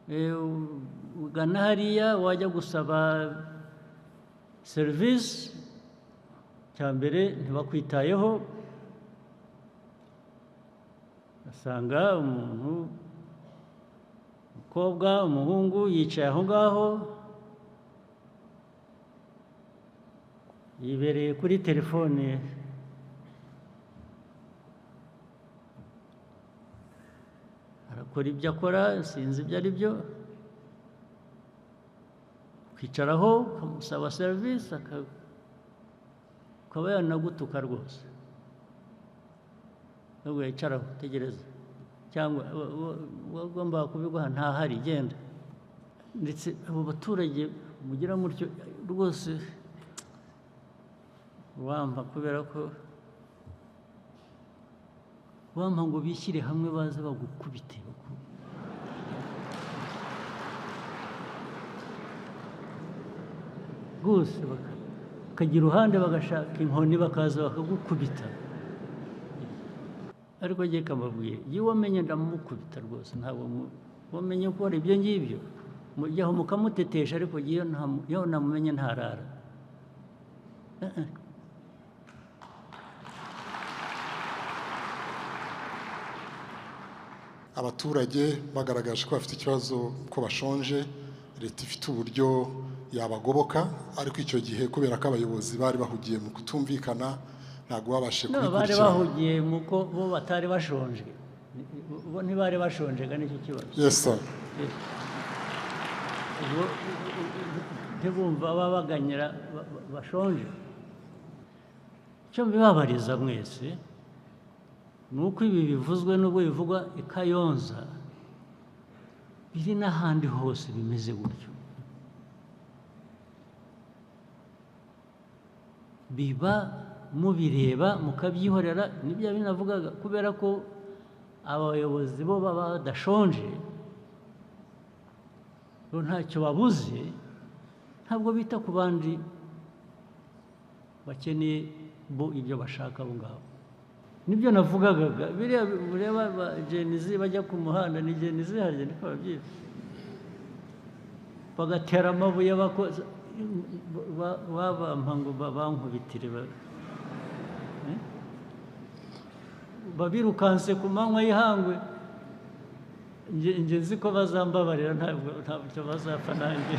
ugana hariya wajya gusaba serivisi cya mbere ntibakwitayeho, asanga umuntu umukobwa umuhungu yicaye aho ngaho yibereye kuri telefone, arakora ibyo akora sinzi ibyo ari byo, kwicaraho ukamusaba serivisi akaba yanagutuka rwose, nubwo yicaraho utegereza cyangwa wagomba kubiguha ntahari genda. Ndetse abo baturage mugira mutyo rwose wampa, kubera ko wampa ngo bishyire hamwe baze bagukubite rwose, bakagira uruhande bagashaka inkoni bakaza bakagukubita. Ariko ngiye kamabwiye iyo wamenye ndamukubita rwose, ntabwo wamenye gukora ibyo ngibyo mujyaho mukamutetesha, ariko iyo namumenye ntarara. Abaturage bagaragaje ko bafite ikibazo ko bashonje, leta ifite uburyo yabagoboka, ariko icyo gihe kubera ko abayobozi bari bahugiye mu kutumvikana ntabwo babashe kubikurikirana. Bari bahugiye mu ko bo batari bashonje, bo ntibari bashonje nicyo kibazo. Yes sir. Ntibumva babaganyira bashonje. Icyo mbibabariza mwese ni uko ibi bivuzwe n'ubwo bivugwa i Kayonza biri n'ahandi hose bimeze gutyo, biba mubireba mukabyihorera. Nibyo binavugaga, kubera ko abayobozi bo baba badashonje, ntacyo babuze, ntabwo bita ku bandi bakeneye bo ibyo bashaka abo ngabo. Nibyo navugaga, biriya bureba ba Genizi bajya ku muhanda, ni Genizi harya niko babyita, bagatera amabuye babampa ngo bankubitire, babirukanse ku manywa y'ihangwe. Njye nzi ko bazambabarira, ntabwo bazapfa nanjye.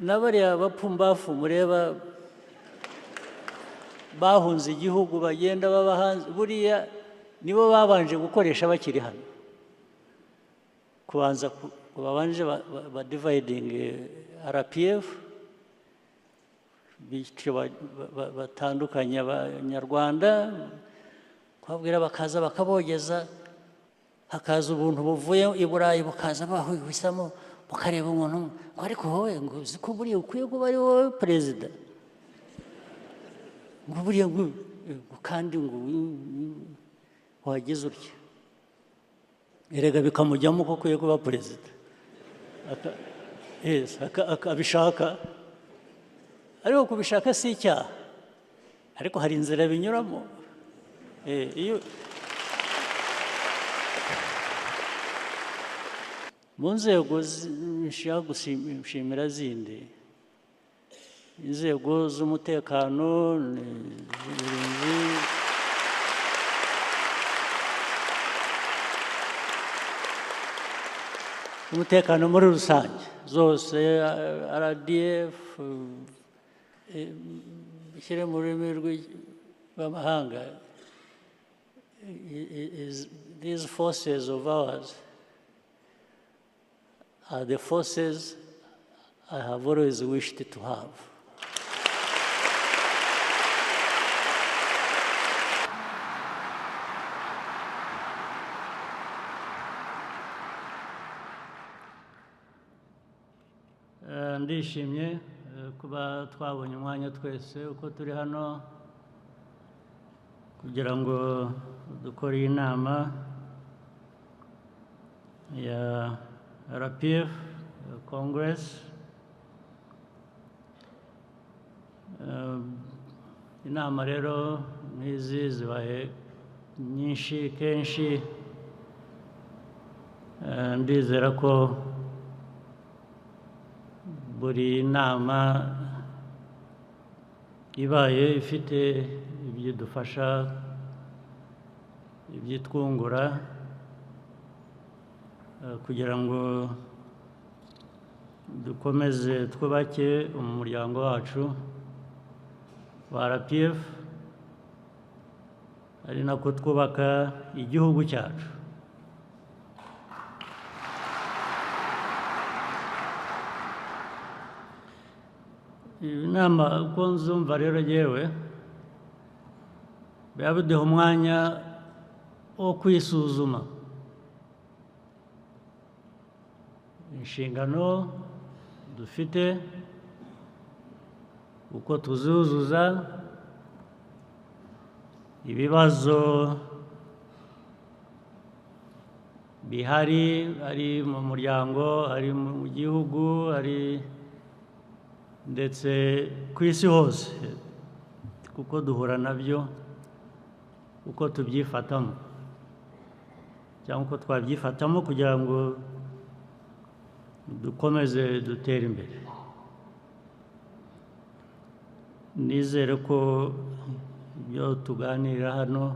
N'abariya bapfumbafu mureba bahunze igihugu bagenda baba hanze, buriya nibo babanje gukoresha bakiri hano, kubanza babanje dividing RPF, bityo batandukanye abanyarwanda, kubabwira bakaza bakabogeza, hakaza ubuntu buvuye i Burayi bukaza bahisamo, mukareba umuntu ngo ariko wowe ngo uzi ko buriya ukwiye kuba ari wowe perezida, ngo buriya ngo kandi ngo wagize utya, erega bikamujyamo ko ukwiye kuba perezida, akabishaka. Ariko kubishaka si icyaha, ariko hari inzira binyuramo. Mu nzego nshaka gushimira zindi, inzego z'umutekano, uburinzi, umutekano muri rusange zose, RDF, bishyire mu rurimi rw'amahanga, these forces of ours are the forces I have always wished to have. Ndishimye kuba twabonye umwanya twese uko turi hano kugira ngo dukore iyi nama ya RPF Congress. Inama rero nk'izi zibaye nyinshi kenshi ndizera ko buri nama ibaye ifite ibyidufasha ibyitwungura kugira ngo dukomeze twubake umuryango wacu wa RPF ari nako twubaka igihugu cyacu. Inama uko nzumva rero yewe biba biduha umwanya wo kwisuzuma inshingano dufite uko tuzuzuza ibibazo bihari ari mu muryango ari mu gihugu ari ndetse ku isi hose kuko duhura nabyo uko tubyifatamo cyangwa uko twabyifatamo kugira ngo dukomeze dutere imbere. Nizere ko ibyo tuganira hano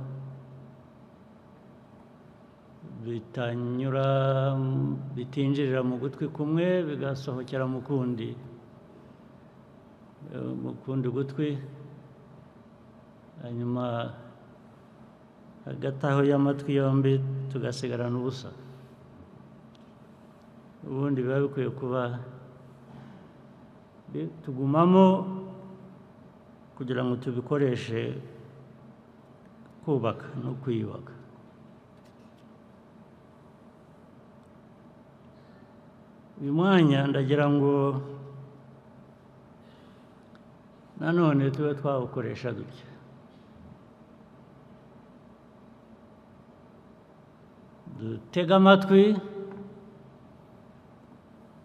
bitinjirira mu gutwi kumwe bigasohokera mu kundi gutwi, hanyuma hagati aho y'amatwi yombi tugasigarana ubusa. Ubundi biba bikwiye kuba tugumamo kugira ngo tubikoreshe kubaka no kwiyubaka. Uyu mwanya ndagira ngo nanone tube twawukoresha dutya, dutega amatwi,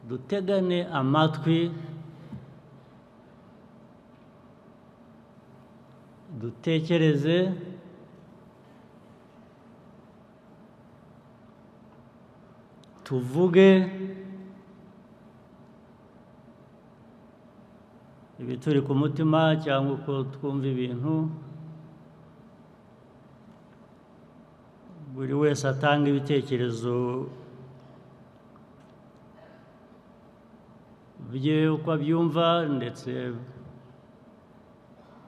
dutegane amatwi, dutekereze, tuvuge ibituri ku mutima cyangwa uko twumva ibintu, buri wese atanga ibitekerezo bye uko abyumva, ndetse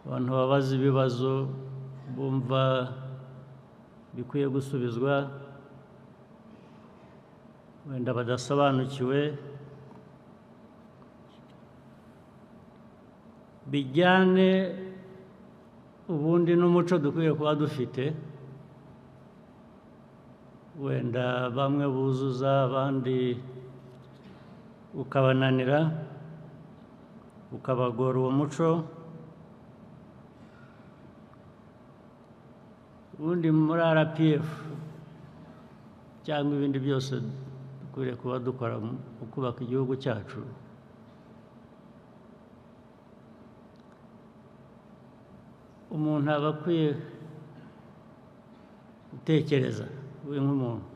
abantu babaza ibibazo bumva bikwiye gusubizwa wenda badasobanukiwe, bijyane ubundi n'umuco dukwiye kuba dufite, wenda bamwe buzuza abandi ukabananira ukabagora uwo muco. Ubundi muri RPF cyangwa ibindi byose dukwiriye kuba dukora mu kubaka igihugu cyacu, umuntu aba akwiye gutekereza we nk'umuntu,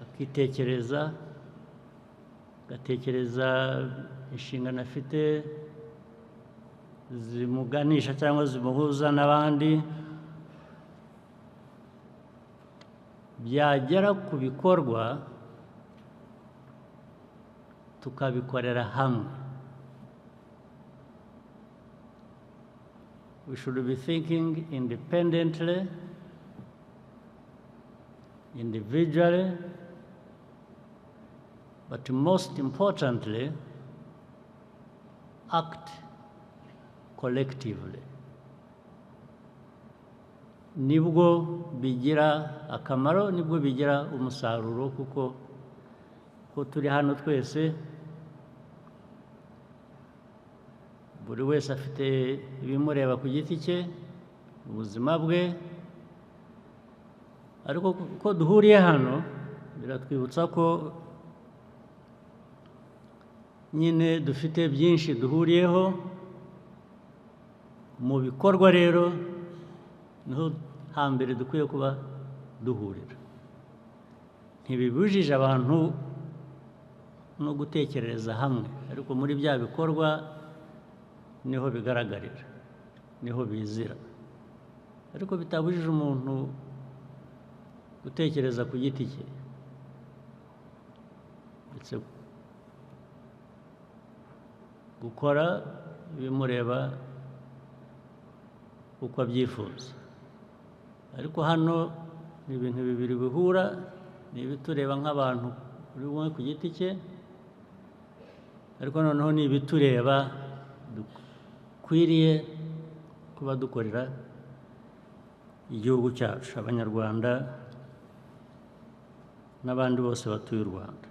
akitekereza, agatekereza inshingano afite zimuganisha cyangwa zimuhuza n'abandi, byagera ku bikorwa tukabikorera hamwe. We should be thinking independently, individually, but most importantly, act collectively. Nibwo bigira akamaro, nibwo bigira umusaruro, kuko turi hano twese, buri wese afite ibimureba ku giti cye, ubuzima bwe, ariko ko duhuriye hano biratwibutsa ko nyine dufite byinshi duhuriyeho, mu bikorwa rero niho hambere dukwiye kuba duhurira. Ntibibujije abantu no gutekereza hamwe, ariko muri bya bikorwa niho bigaragarira, niho bizira, ariko bitabujije umuntu gutekereza ku giti cye ndetse gukora ibimureba uko abyifuza. Ariko hano ni ibintu bibiri bihura, ni ibitureba nk'abantu buri umwe ku giti cye, ariko noneho ni ibitureba dukwiriye kuba dukorera igihugu cyacu, Abanyarwanda n'abandi bose batuye u Rwanda.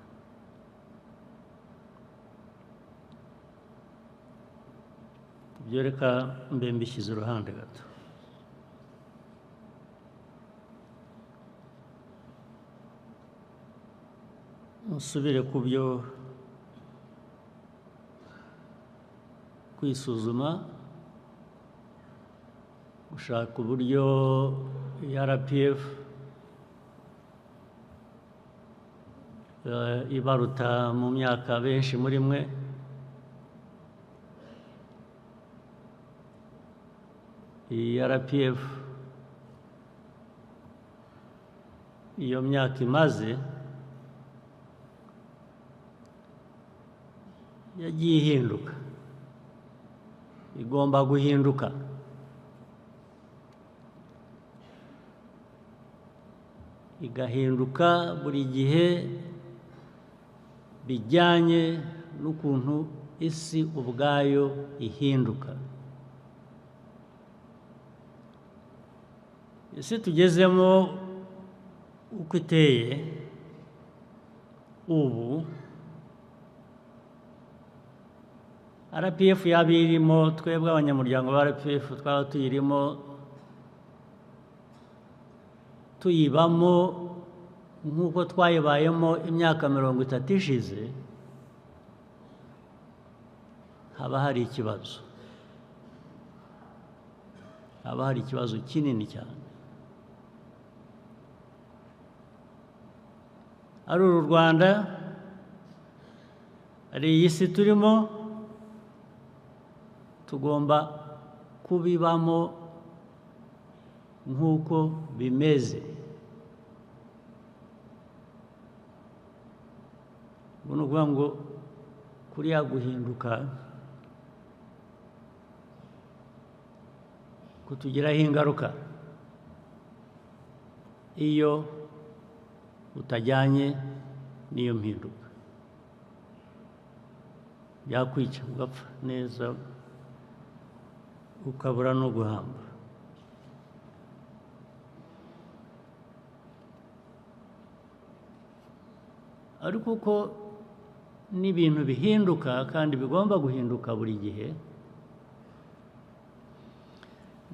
Ibyo reka mbe mbishyize uruhande gato. Musubire ku byo kwisuzuma, gushaka uburyo RPF ibaruta mu myaka benshi muri mwe, iyi RPF iyo myaka imaze yagiye ihinduka, igomba guhinduka. Igahinduka buri gihe bijyanye n'ukuntu isi ubwayo ihinduka. Isi tugezemo uko iteye ubu, RPF yaba irimo, twebwe abanyamuryango ba RPF twaba tuyirimo, tuyibamo nk'uko twayibayemo imyaka 30 ishize, haba hari ikibazo, haba hari ikibazo kinini cyane. Ari uru Rwanda, ari iyi si turimo, tugomba kubibamo nk'uko bimeze. Ubu ni ukuvuga ngo kuriya guhinduka kutugiraho ingaruka iyo utajyanye n'iyo mpinduka, byakwica ugapfa neza ukabura no guhamba. Ariko uko n'ibintu bihinduka kandi bigomba guhinduka buri gihe,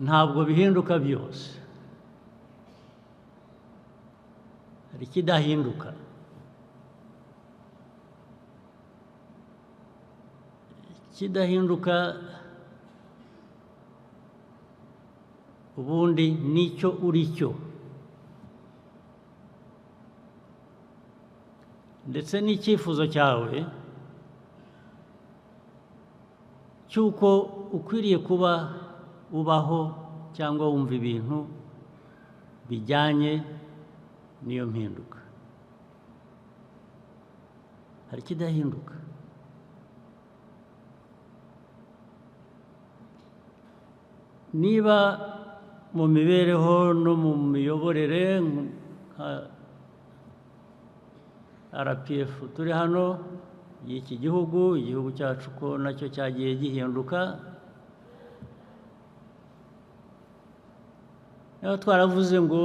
ntabwo bihinduka byose, hari ikidahinduka. Ikidahinduka ubundi nicyo uri cyo, ndetse n'icyifuzo cyawe cy'uko ukwiriye kuba ubaho cyangwa wumva ibintu bijyanye n'iyo mpinduka. Hari ikidahinduka. Niba mu mibereho no mu miyoborere nka RPF turi hano y'iki gihugu, igihugu cyacu ko nacyo cyagiye gihinduka, niba twaravuze ngo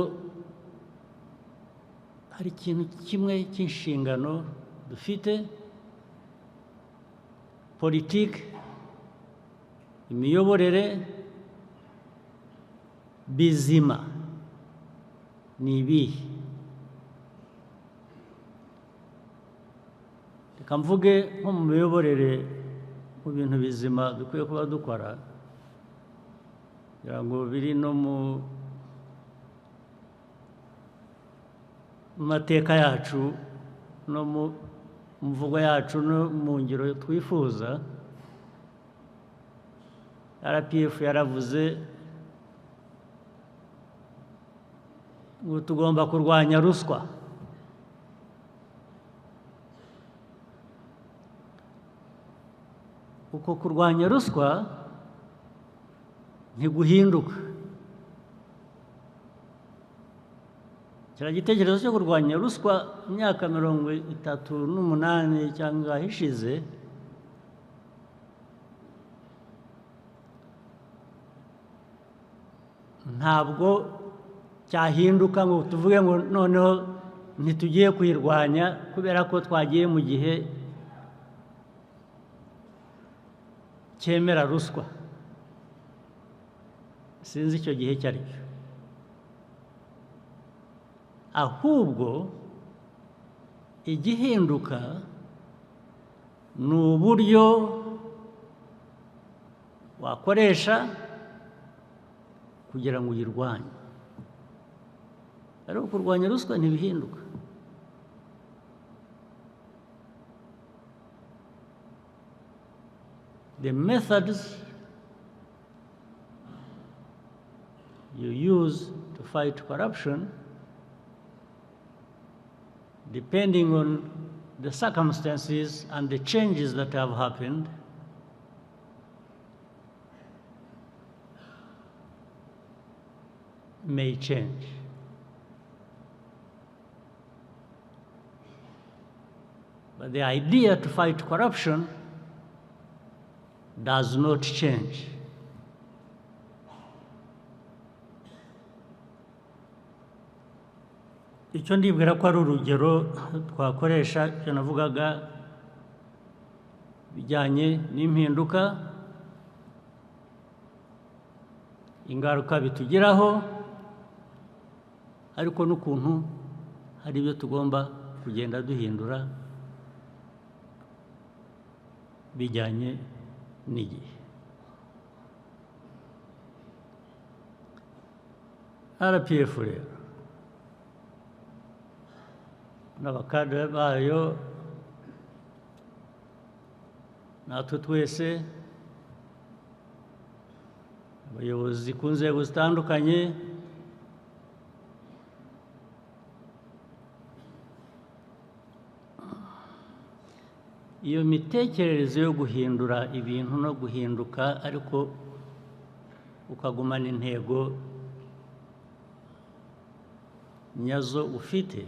hari ikintu kimwe cy'inshingano dufite, politiki, imiyoborere bizima ni ibihe? Reka mvuge nko mu miyoborere, mu bintu bizima dukwiye kuba dukora, kugira ngo biri no mu mateka yacu no mu mvugo yacu no mu ngiro twifuza. RPF yaravuze ngo tugomba kurwanya ruswa. Uko kurwanya ruswa ntiguhinduka. Kiriya gitekerezo cyo kurwanya ruswa imyaka 38 cyangwa ishize ntabwo cyahinduka ngo tuvuge ngo noneho ntitugiye kuyirwanya kubera ko twagiye mu gihe cyemera ruswa. Sinzi icyo gihe icyo ari cyo. Ahubwo igihinduka ni uburyo wakoresha kugira ngo uyirwanye. Ariko kurwanya ruswa ntibihinduka. The methods you use to fight corruption, depending on the circumstances and the changes that have happened, may change. But the idea to fight corruption does not change. Icyo ndibwira ko ari urugero twakoresha icyo navugaga bijyanye n'impinduka, ingaruka bitugiraho, ariko n'ukuntu hari ibyo tugomba kugenda duhindura bijyanye n'igihe. RPF rero n'abakadere bayo natwe twese abayobozi ku nzego zitandukanye iyo mitekerereze yo guhindura ibintu no guhinduka ariko ukagumana intego nyazo ufite,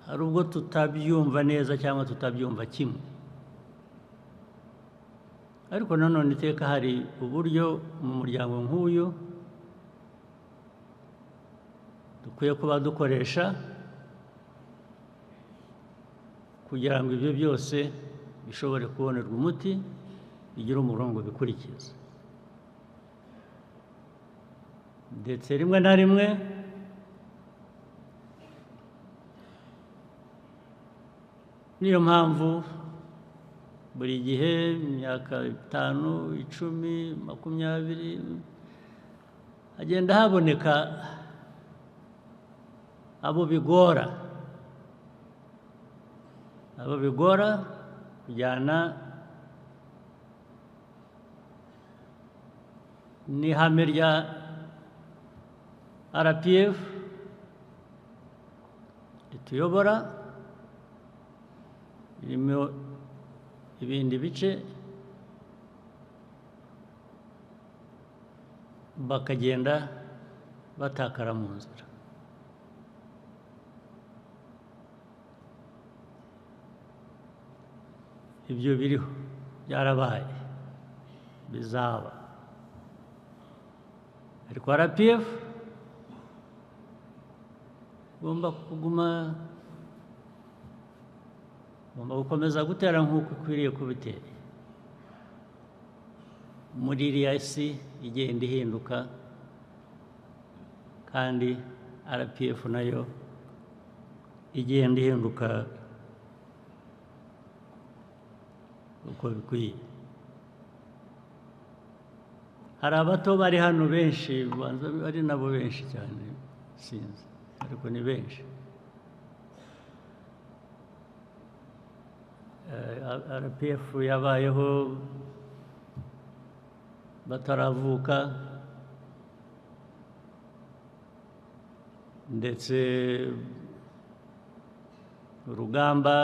hari ubwo tutabyumva neza cyangwa tutabyumva kimwe, ariko nanone iteka hari uburyo mu muryango nk'uyu dukwiye kuba dukoresha kugira ngo ibyo byose bishobore kubonerwa umuti, bigire umurongo bikurikiza. Ndetse rimwe na rimwe niyo mpamvu buri gihe imyaka 5, 10, 20 hagenda haboneka abo bigora kujyana n'ihame rya RPF rituyobora, irimo ibindi bice, bakagenda batakara mu nzira. Ibyo biriho, byarabaye, bizaba. Ariko RPF igomba gukomeza gutera nk'uko ikwiriye kubitera muri iriya si igenda ihinduka, kandi RPF nayo igenda ihinduka uko bikwiye. hari abato bari hano benshi ari nabo benshi cyane sinzi ariko ni benshi RPF yabayeho bataravuka ndetse urugamba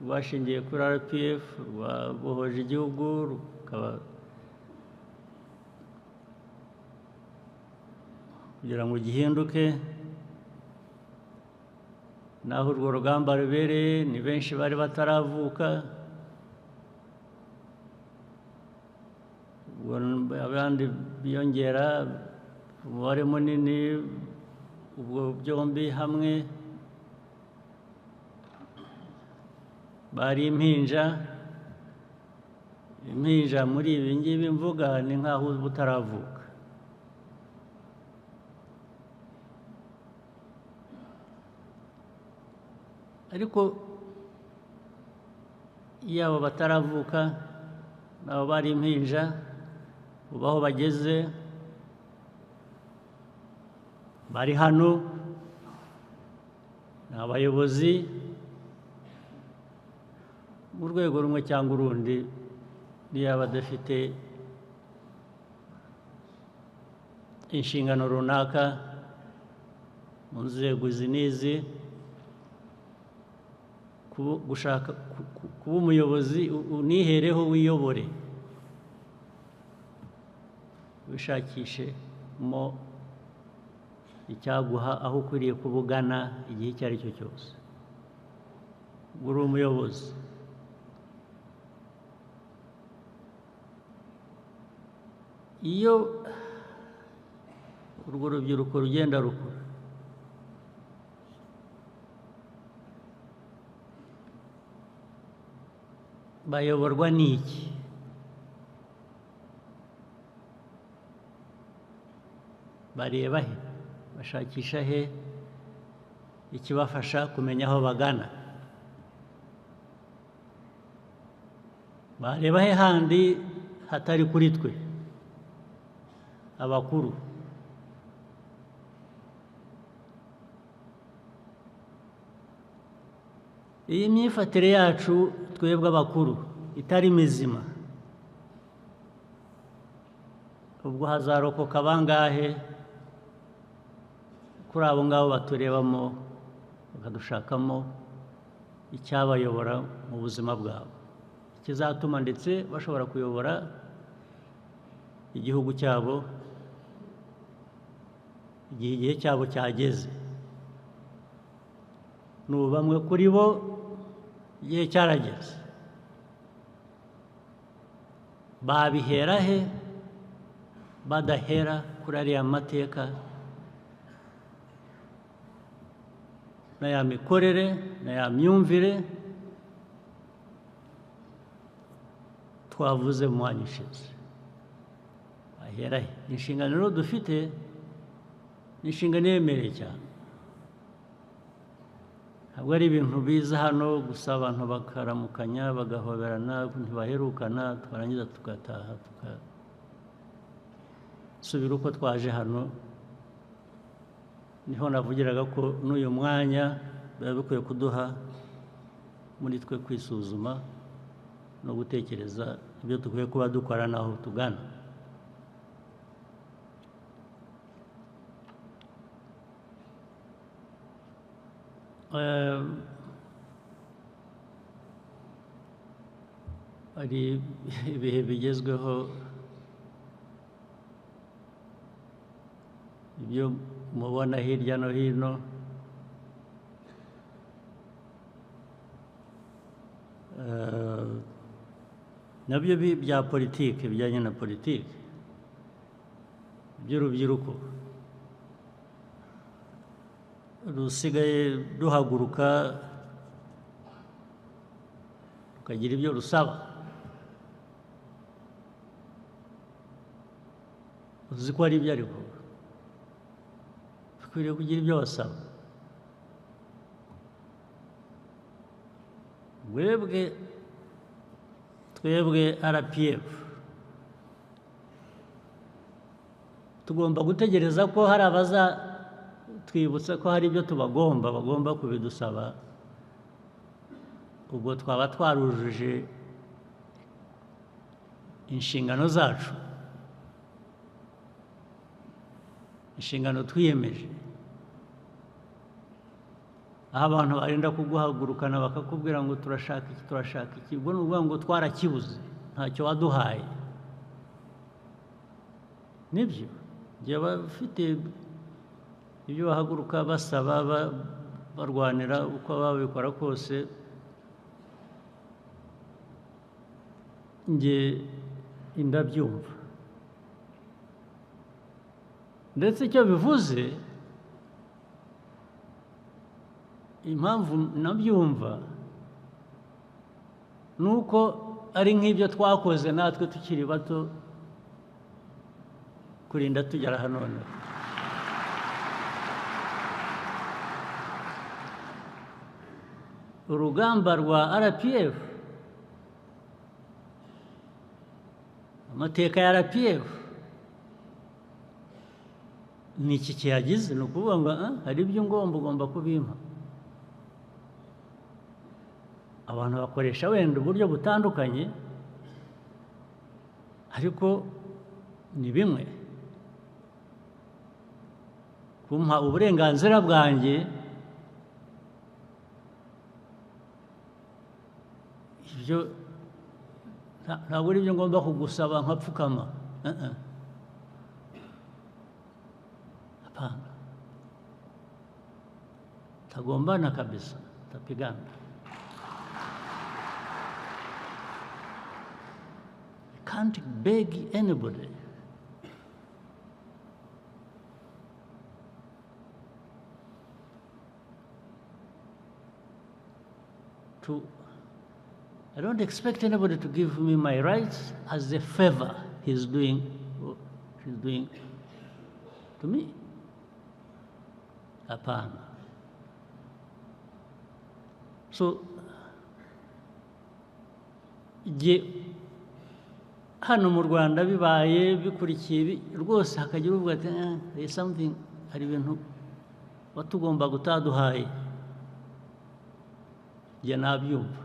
rwashingiye kuri RPF rwabohoje igihugu rukaba kugira ngo gihinduke naho urwo rugamba rubereye ni benshi bari bataravuka abandi biyongera umubare munini ubwo byombi hamwe bari impinja muri ibi ngibi mvuga ni nk'aho butaravuka ariko iyo abo bataravuka nabo bari impinja ubu aho bageze bari hano ni abayobozi mu rwego rumwe cyangwa urundi niyo badafite inshingano runaka mu nzego izi n'izi gushaka kuba umuyobozi unihereho wiyobore wishakishemo icyaguha aho ukwiriye kuba ugana igihe icyo ari cyo cyose uri umuyobozi iyo urwo rubyiruko rugenda rukura bayoborwa n'iki bareba he bashakisha he ikibafasha kumenya aho bagana bareba he handi hatari kuri twe abakuru iyi myifatire yacu twebwe abakuru itari mizima ubwo hazarokoka bangahe kuri abo ngabo baturebamo bakadushakamo icyabayobora mu buzima bwabo kizatuma ndetse bashobora kuyobora igihugu cyabo igihe cyabo cyageze n'ubu bamwe kuri bo igihe cyarageze babihera he badahera kuri ariya mateka na ya mikorere na ya myumvire twavuze mu mwanya ushize bahera he inshingano rero dufite ni inshingano yemereye cyane ntabwo ari ibintu biza hano gusa abantu bakaramukanya bagahoberana ntibaherukana twarangiza tugataha tugasubira uko twaje hano niho navugiraga ko n'uyu mwanya biba bikwiye kuduha muri twe kwisuzuma no gutekereza ibyo dukwiye kuba dukora n'aho tugana hari ibihe bigezweho ibyo mubona hirya no hino nabyo bya politiki bijyanye na politiki by'urubyiruko rusigaye ruhaguruka rukagira ibyo rusaba uzi ko ari ibyo ariko ukwiriye kugira ibyo basaba twebwe RPF tugomba gutegereza ko hari twibutsa ko hari ibyo bagomba kubidusaba, ubwo twaba twarujuje inshingano zacu, inshingano twiyemeje. aho abantu barinda kuguhagurukana bakakubwira ngo turashaka iki, ubwo ni ukuvuga ngo twarakibuze, ntacyo waduhaye. nibyo igihe bafite ibyo bahaguruka basaba barwanira uko babikora kose, njye ndabyumva. ndetse icyo bivuze, impamvu nabyumva ni uko ari nk'ibyo twakoze natwe tukiri bato kurinda tugera hano none. urugamba rwa RPF, amateka ya RPF ni iki kiyagize? ni ukuvuga ngo hari ibyo ugomba kubimpa. abantu bakoresha wenda uburyo butandukanye, ariko ni bimwe. kumpa uburenganzira bwanjye, ibyo ntabwo ari byo ngomba kugusaba nkapfukama. Hapana, tagombana kabisa, tapigana. Can't beg anybody. I don't expect anybody to give me my rights as a favor he's doing or she's doing to me. Hapana. So, hano mu Rwanda bibaye bikurikiye rwose hakagira uvuga ati there is something, hari ibintu watugomba gutaduhaye, njye nabyumva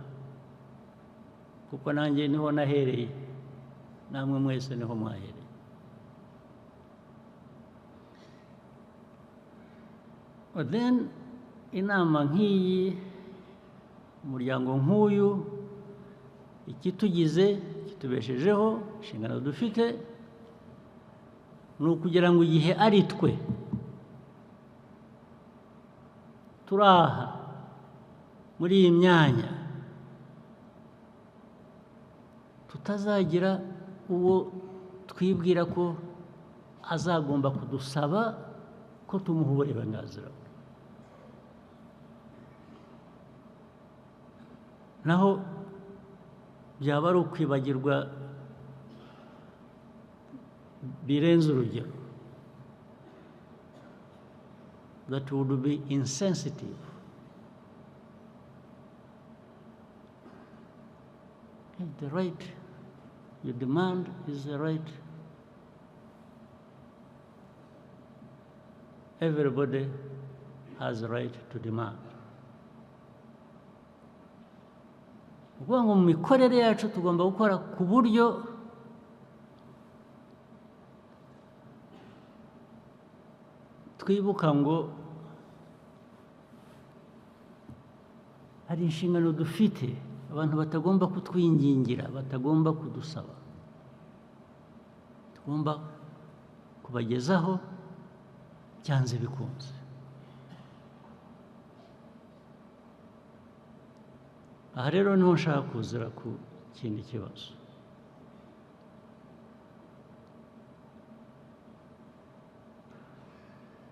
kuko nanjye niho nahereye, namwe mwese niho mwahereye. But then inama nk'iyi, umuryango nk'uyu, ikitugize kitubeshejeho, inshingano dufite ni ukugira ngo igihe ari twe turaha muri iyi myanya, tutazagira uwo twibwira ko azagomba kudusaba ko tumuha uburenganzira. naho byaba ari ukwibagirwa birenze urugero, that would be insensitive. The right you demand is the right everybody has a right to demand. ukuvuga ngo mu mikorere yacu tugomba gukora ku buryo twibuka ngo hari inshingano dufite, abantu batagomba kutwingingira, batagomba kudusaba, tugomba kubagezaho byanze bikunze. aha rero niho nshaka kuzira ku kindi kibazo.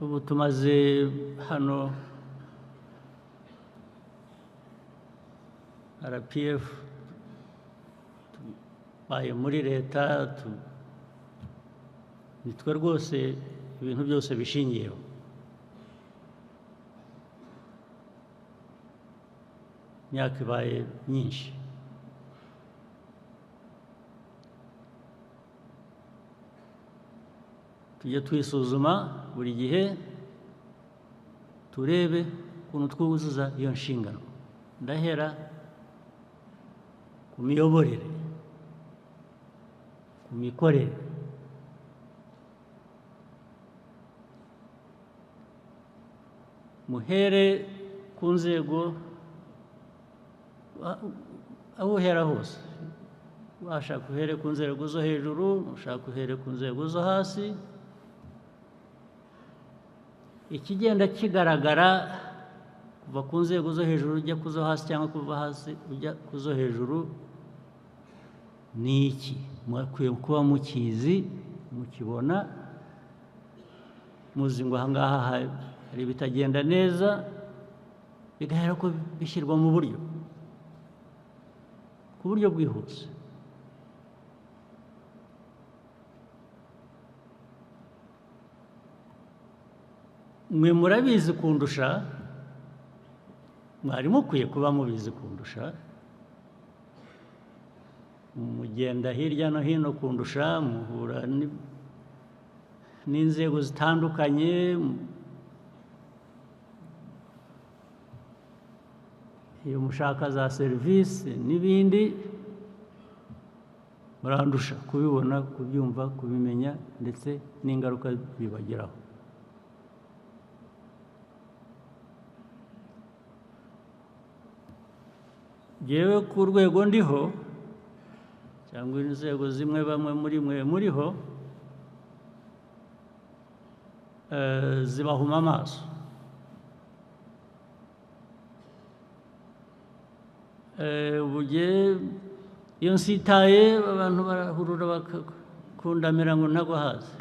ubu tumaze hano RPF, tubaye muri leta, nitwe rwose ibintu byose bishingiyeho. imyaka ibaye myinshi. tujye twisuzuma buri gihe turebe ukuntu twuzuza iyo nshingano. Ndahera ku miyoborere, ku mikorere, muhere ku nzego aho uhera hose. Washaka uhere ku nzego zo hejuru, ushaka uhere ku nzego zo hasi. Ikigenda kigaragara kuva ku nzego zo hejuru ujya ku zo hasi cyangwa kuva hasi ujya ku zo hejuru ni iki? Mukwiye kuba mukizi, mukibona, muzi ngo aha ngaha hari ibitagenda neza, bigahera ko bishyirwa mu buryo, ku buryo bwihuse. Mwe murabizi kundusha, mwari mukwiye kuba mubizi kundusha, mugenda hirya no hino kundusha, muhura n'inzego zitandukanye, iyo mushaka za serivisi n'ibindi, murandusha kubibona, kubyumva, kubimenya ndetse n'ingaruka bibageraho. Yewe ku rwego ndiho cyangwa inzego zimwe bamwe muri mwe muriho zibahuma amaso. Iyo nsitaye abantu barahurura bakundamira ngo ntago hazi,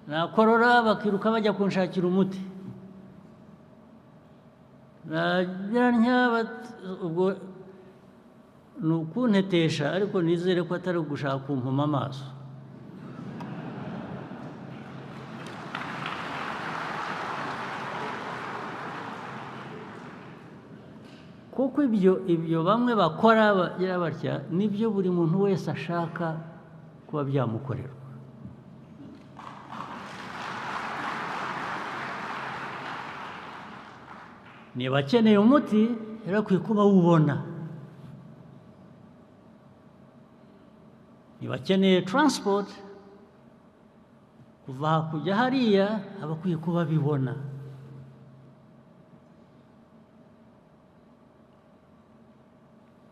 nakorora bakiruka bajya kunshakira umuti, ubwo ni ukuntetesha, ariko nizere ko atari ugushaka kumpuma amaso. Kuko ibyo bamwe bakora bagira batya nibyo buri muntu wese ashaka kuba byamukorerwa. Niba akeneye umuti rero akwiye kuba awubona. Niba akeneye transport kuva aha kujya hariya, aba akwiye kuba abibona.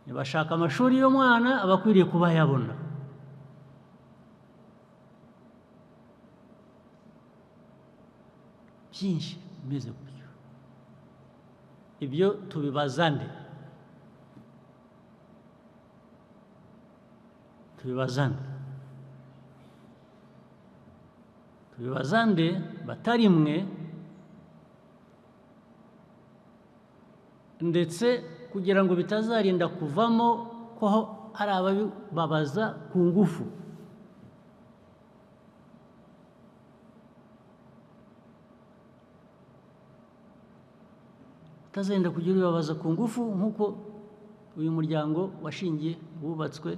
Niba ashaka amashuri y'umwana, aba akwiriye kuba ayabona. Byinshi bimeze gutyo. Ibyo tubibaza nde? Tubibaza nde batari mwe, ndetse kugira ngo bitazarinda kuvamo ko hari ababibabaza ku ngufu. Utazenda kugira ubibabaza ku ngufu, nk'uko uyu muryango washingiye wubatswe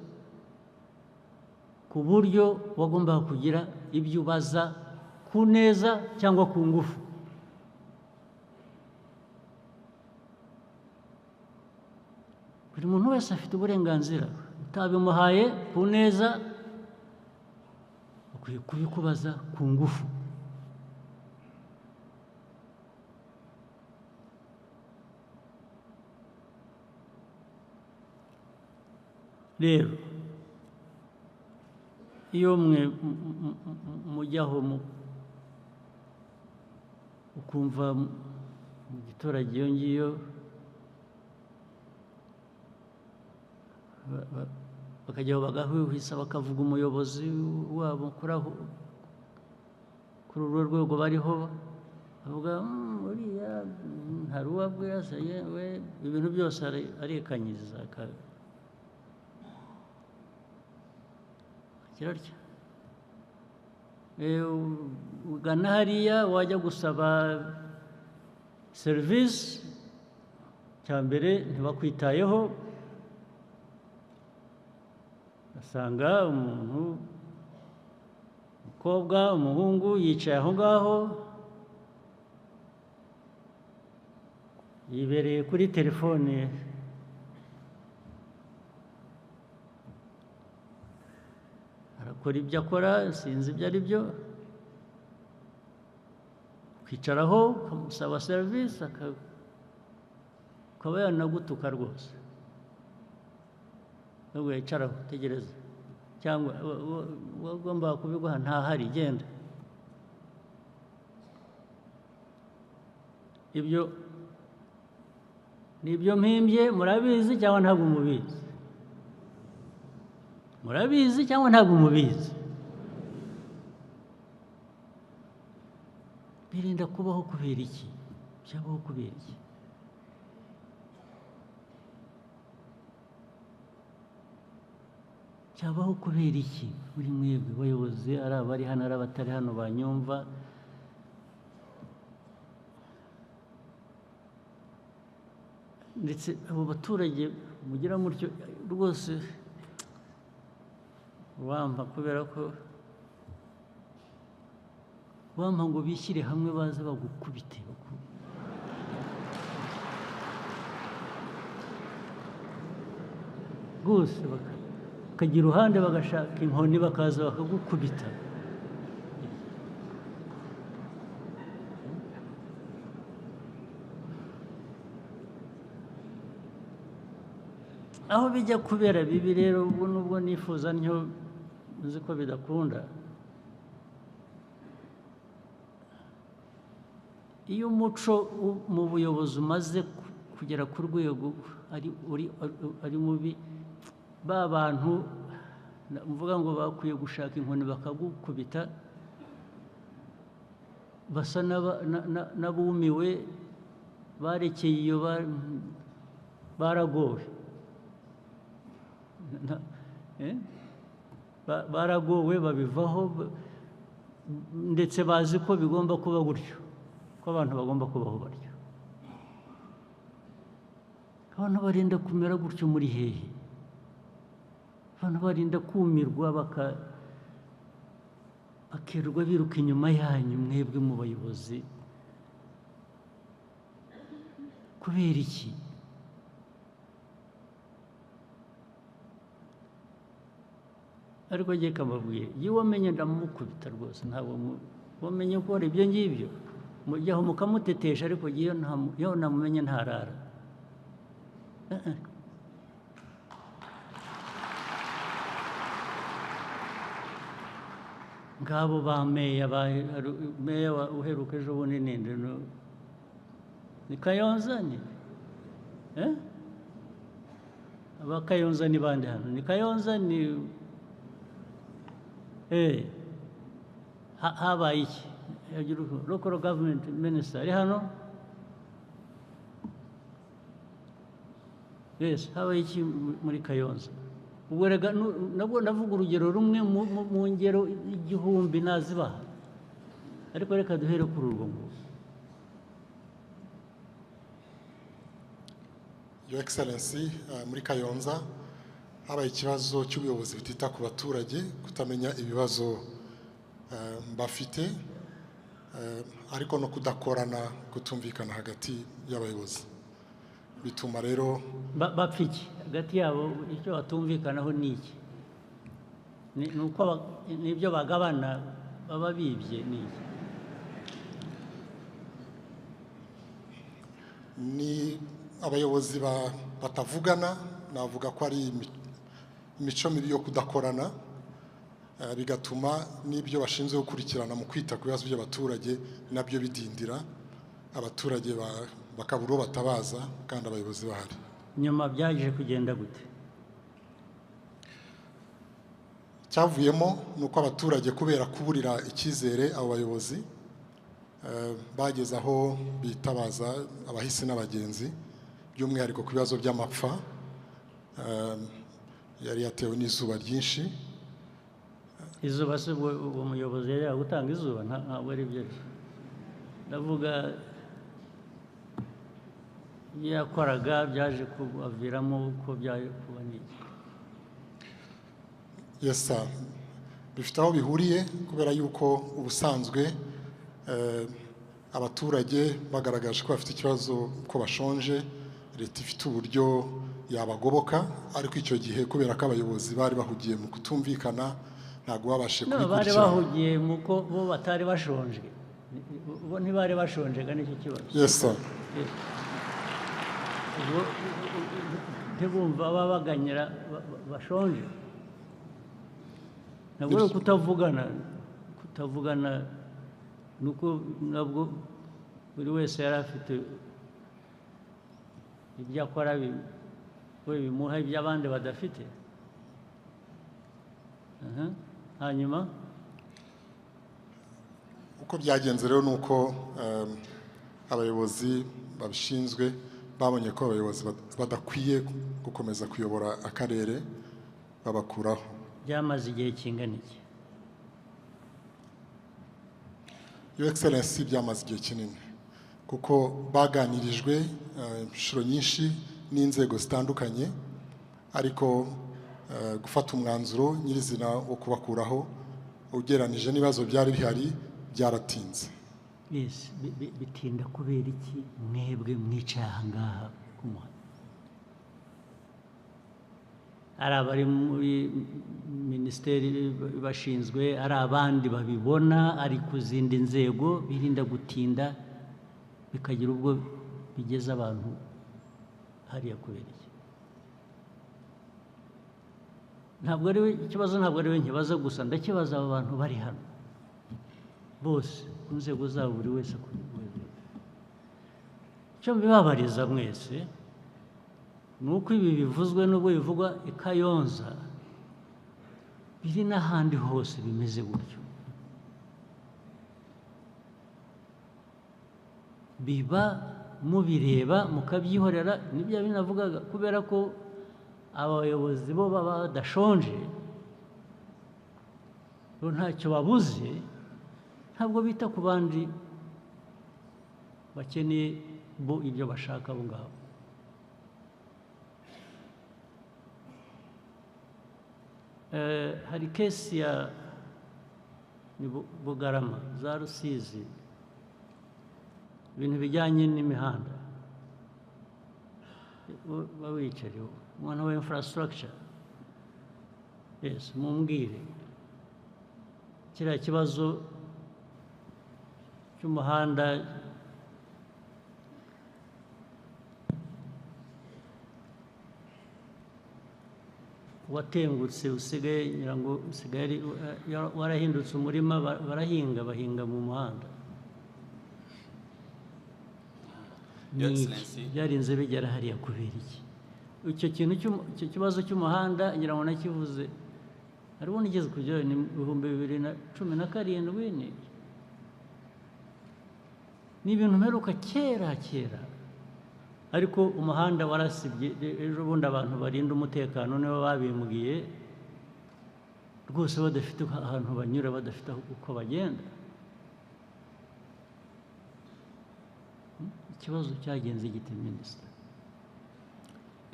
ku buryo wagombaga kugira ibyo ubaza ku neza cyangwa ku ngufu. Buri muntu wese afite uburenganzira, utabimuhaye ku neza ukwiye kubikubaza ku ngufu. Rero iyo mwe mujyaho ukumva mu giturage iyo ngiyo bakajyaho bagahwihwisa bakavuga umuyobozi wabo kuri urwo rwego bariho, bavuga uriya hari uwabwira se we ibintu byose arekanyiza kirarya. Ugana hariya wajya gusaba serivisi, cya mbere umukobwa umuhungu yicaye aho ngaho yibereye kuri telefone arakora ibyo akora sinzi ibyo ari byo kwicaraho ukamusaba serivisi akaba yanagutuka rwose nubwo yicaraho tegereza cyangwa wagomba kubiguha ntahari genda ibyo ni ibyo mpimbye murabizi cyangwa ntabwo mubizi murabizi cyangwa ntabwo mubizi birinda kubaho kubera iki byabaho kubera iki cyabaho kubera iki muri mwebwe bayobozi ari abari hano ari abatari hano banyumva ndetse abo baturage mugira mutyo rwose wampa kubera ko wampa ngo bishyire hamwe baze bagukubite rwose bakagira uruhande bagashaka inkoni bakaza bakagukubita aho bijya kubera bibi rero ubwo nubwo nifuza ntyo nzi ko bidakunda iyo umuco mu buyobozi umaze kugera ku rwego ari mubi ba bantu mvuga ngo bakwiye gushaka inkoni bakagukubita basa n'abumiwe barekeye iyo baragowe baragowe babivaho ndetse bazi ko bigomba kuba gutyo ko abantu bagomba kubaho batyo abantu barinda kumera gutyo muri hehe abantu barinda kumirwa bakirirwa biruka inyuma yanyu mwebwe mu bayobozi kubera iki ariko ngiye kamabwire iyo wamenye ndamukubita rwose ntabwo wamenye gukora ibyo ngibyo mujyaho mukamutetesha ariko iyo namumenye ntarara ngabo ba meya uheruka ejo bundi ninde ni Kayonza ni aba Kayonza ni bande hano ni Kayonza ni habaye iki local government minister ari hano yes habaye iki muri Kayonza ubwo rega nabwo ndavuga urugero rumwe mu ngero igihumbi nazibaha ariko reka duhere kuri urwo ngurwo Your Excellency muri Kayonza habaye ikibazo cy'ubuyobozi butita ku baturage kutamenya ibibazo bafite ariko no kudakorana kutumvikana hagati y'abayobozi bituma rero bapfiki hagati yabo icyo batumvikanaho ni iki nuko nibyo bagabana baba bibye ni iki ni abayobozi batavugana navuga ko ari imico mibi yo kudakorana bigatuma n'ibyo bashinzwe gukurikirana mu kwita ku bibazo by'abaturage nabyo bidindira abaturage bakabura uwo batabaza kandi abayobozi bahari nyuma byaje kugenda gute cyavuyemo nuko abaturage kubera kuburira icyizere abo bayobozi bageze aho bitabaza abahisi n'abagenzi by'umwihariko ku bibazo by'amapfa yari yatewe n'izuba ryinshi izuba se uwo muyobozi yari gutanga izuba ntabwo ari byo ndavuga yakoraga byaje kubaviramo uko byaje kuba n'iki yes sir bifite aho bihuriye kubera yuko ubusanzwe abaturage bagaragaje ko bafite ikibazo ko bashonje, leta ifite uburyo yabagoboka, ariko icyo gihe kubera ko abayobozi bari bahugiye mu kutumvikana ntabwo babashe kubikurikirana. Bari bahugiye mu ko bo batari bashonje, bo ntibari bashonje ga nicyo kibazo. Yes sir. Ntibumva babaganyira bashonje, ntabwo ari kutavugana nuko nabwo buri wese yari afite ibyo akora bimuha ibyo abandi badafite. Hanyuma uko byagenze rero ni uko abayobozi babishinzwe babonye ko abayobozi badakwiye gukomeza kuyobora akarere, babakuraho. Byamaze igihe kingana iki? Your Excellency, byamaze igihe kinini kuko baganirijwe inshuro nyinshi n'inzego zitandukanye, ariko gufata umwanzuro nyirizina wo kubakuraho ugereranije n'ibibazo byari bihari byaratinze. Yes, bitinda kubera iki mwebwe mwicaye aha ngaha kumuha? Ari abari muri minisiteri bashinzwe, ari abandi babibona, ari ku zindi nzego, birinda gutinda bikagira ubwo bigeza abantu hariya kubera iki? Ntabwo ari we ikibazo, ntabwo ari we nkibaza gusa, ndakibaza aba bantu bari hano bose ku nzego zabo, buri wese ku rwego. Icyo mbibabariza mwese ni uko ibi bivuzwe n'ubwo bivugwa i Kayonza, biri n'ahandi hose bimeze gutyo. Biba mubireba mukabyihorera, nibyo binavugaga, kubera ko abayobozi bo baba badashonje, bo ntacyo babuze, ntabwo bita ku bandi bakeneye bo ibyo bashaka abo ngabo. Hari kesi ya Bugarama za Rusizi, ibintu bijyanye n'imihanda, bawicariyeho umuntu wa infrastructure. Yes, mumbwire kiriya kibazo cy'umuhanda watengutse, usigaye nyirango usigaye warahindutse umurima, bahinga mu muhanda. Byarinze bigera hariya kubera iki? Icyo kintu icyo kibazo cy'umuhanda nyirango nakivuze, hariho nigeze kujyayo ni 2017 ni ibintu mperuka kera, ariko umuhanda warasibye. Ejo bundi abantu barinda umutekano nibo babimbwiye rwose, badafite ahantu banyura, badafite uko bagenda. Ikibazo cyagenze gite minisita?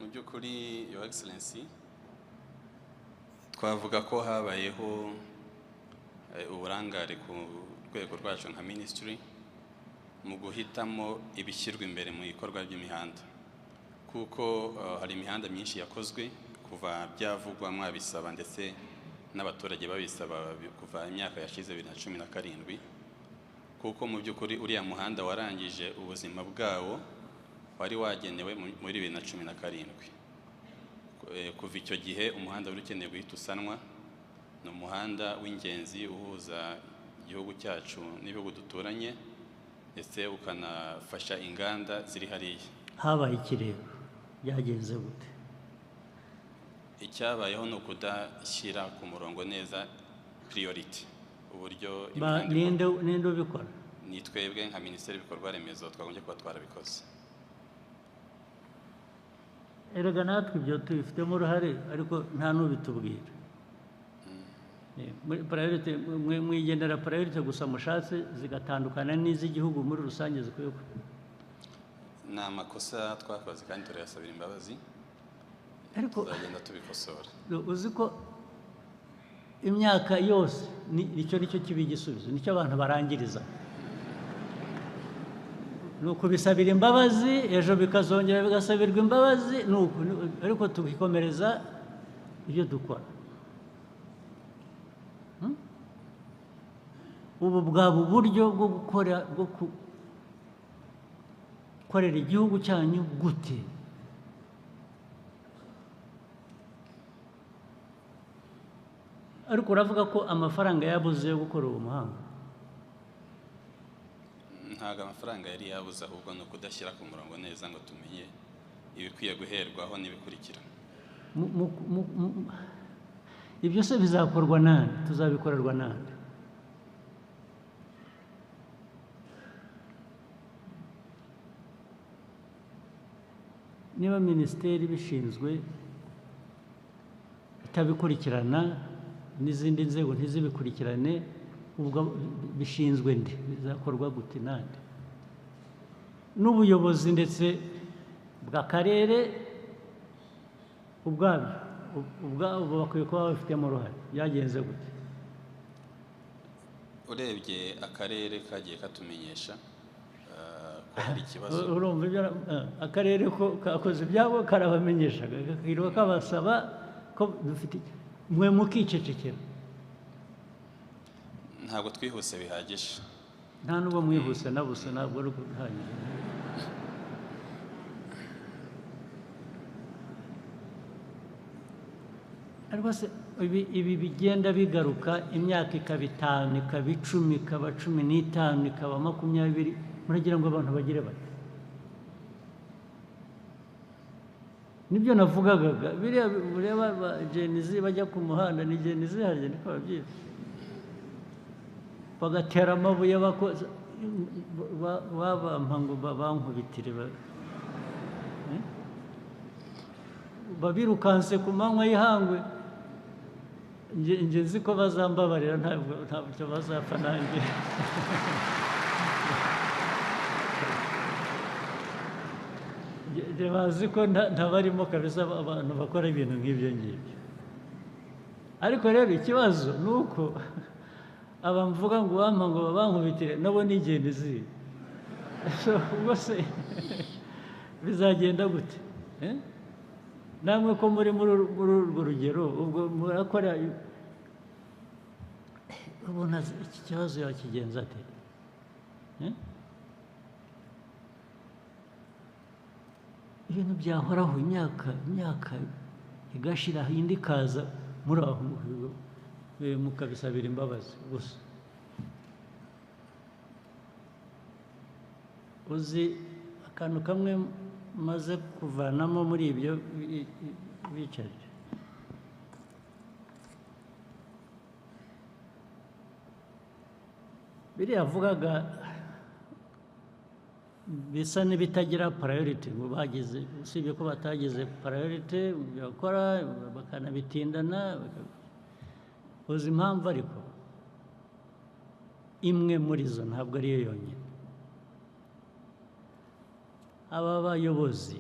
Mu by'ukuri Your Excellency, twavuga ko habayeho uburangare ku rwego rwacu nka ministry mu guhitamo ibishyirwa imbere mu ikorwa ry'imihanda, kuko hari imihanda myinshi yakozwe kuva byavugwa mwabisaba ndetse n'abaturage babisaba kuva imyaka yashize 2017, kuko mu by'ukuri uriya muhanda warangije ubuzima bwawo wari wagenewe muri 2017. Kuva icyo gihe umuhanda wari ukeneye guhita usanwa. Ni umuhanda w'ingenzi uhuza igihugu cyacu n'ibihugu duturanye, ndetse ukanafasha inganda ziri hariya. Habaye ikirego, byagenze gute? Icyabayeho ni ukudashyira ku murongo neza priority, uburyo ninde ubikora? Ni twebwe nka Minisiteri y'Ibikorwa Remezo twagombye kuba twarabikoze. Erega natwe ibyo tubifitemo uruhare, ariko nta n'ubitubwira. Mwigendera priority gusa mushatse zigatandukana n'iz'igihugu muri rusange zikwiye. Ni amakosa twakoze kandi turayasabira imbabazi, ariko tuzagenda tubikosora. Uzi ko imyaka yose nicyo kiba igisubizo, nicyo abantu barangiriza, ni ukubisabira imbabazi, ejo bikazongera bigasabirwa imbabazi, ariko tukikomereza ibyo dukora. Ubu bwaba uburyo bwo gukorera igihugu cyanyu gute? Ariko uravuga ko amafaranga yabuze yo gukora uwo muhanga? Ntabwo amafaranga yari yabuze, ahubwo ni ukudashyira ku murongo neza ngo tumenye ibikwiye guherwaho n'ibikurikira. Ibyo se bizakorwa nande? Tuzabikorerwa nande? Niba minisiteri bishinzwe itabikurikirana, n'izindi nzego ntizibikurikirane, ubwo bishinzwe nde? Bizakorwa gute nande? N'ubuyobozi ndetse bw'akarere ubwabo bakwiye kuba babifitemo uruhare. Byagenze gute? Urebye akarere kagiye katumenyesha ko hari ikibazo. Urumva ibyo akarere ko kakoze ibyabo karabamenyesha, kakirwa kabasaba ko dufite, mwe mukicecekera. Ntabwo twihuse bihagije. Nta nubwo mwihuse na busa, ntabwo ari guhagije. Ariko se ibi bigenda bigaruka, imyaka ikaba 5, ikaba 10, ikaba 15, ikaba 20, muragira ngo abantu bagire bati? Nibyo navugaga, biriya ureba Gen Z bajya ku muhanda, ni Gen Z harya niko babyita, bagatera amabuye bakoza babampa ngo bankubitire, babirukanse ku manywa y'ihangwe. Nge nzi ko bazambabarira, ntabwo bazapfa nanjye. Bazi ko ntabarimo kabisa abantu bakora ibintu nk'ibyo ngibyo. Ariko rero ikibazo ni uko abamvuga ngo bampa ngo bankubitire nabo ni Gen Z. Ubwo se bizagenda gute? Namwe ko muri urwo rugero, ubwo murakora, ubona iki kibazo yakigenza ate? Ibintu byahoraho imyaka igashira, indi ikaza, muri aho mukabisabira imbabazi gusa. Uzi akantu kamwe maze kuvanamo muri ibyo bicaje, biriya avugaga bisa n'ibitagira priority, ngo bagize, usibye ko batagize priority bakora bakanabitindana. Uzi impamvu? Ariko imwe muri zo, ntabwo ariyo yonyine. Aba bayobozi,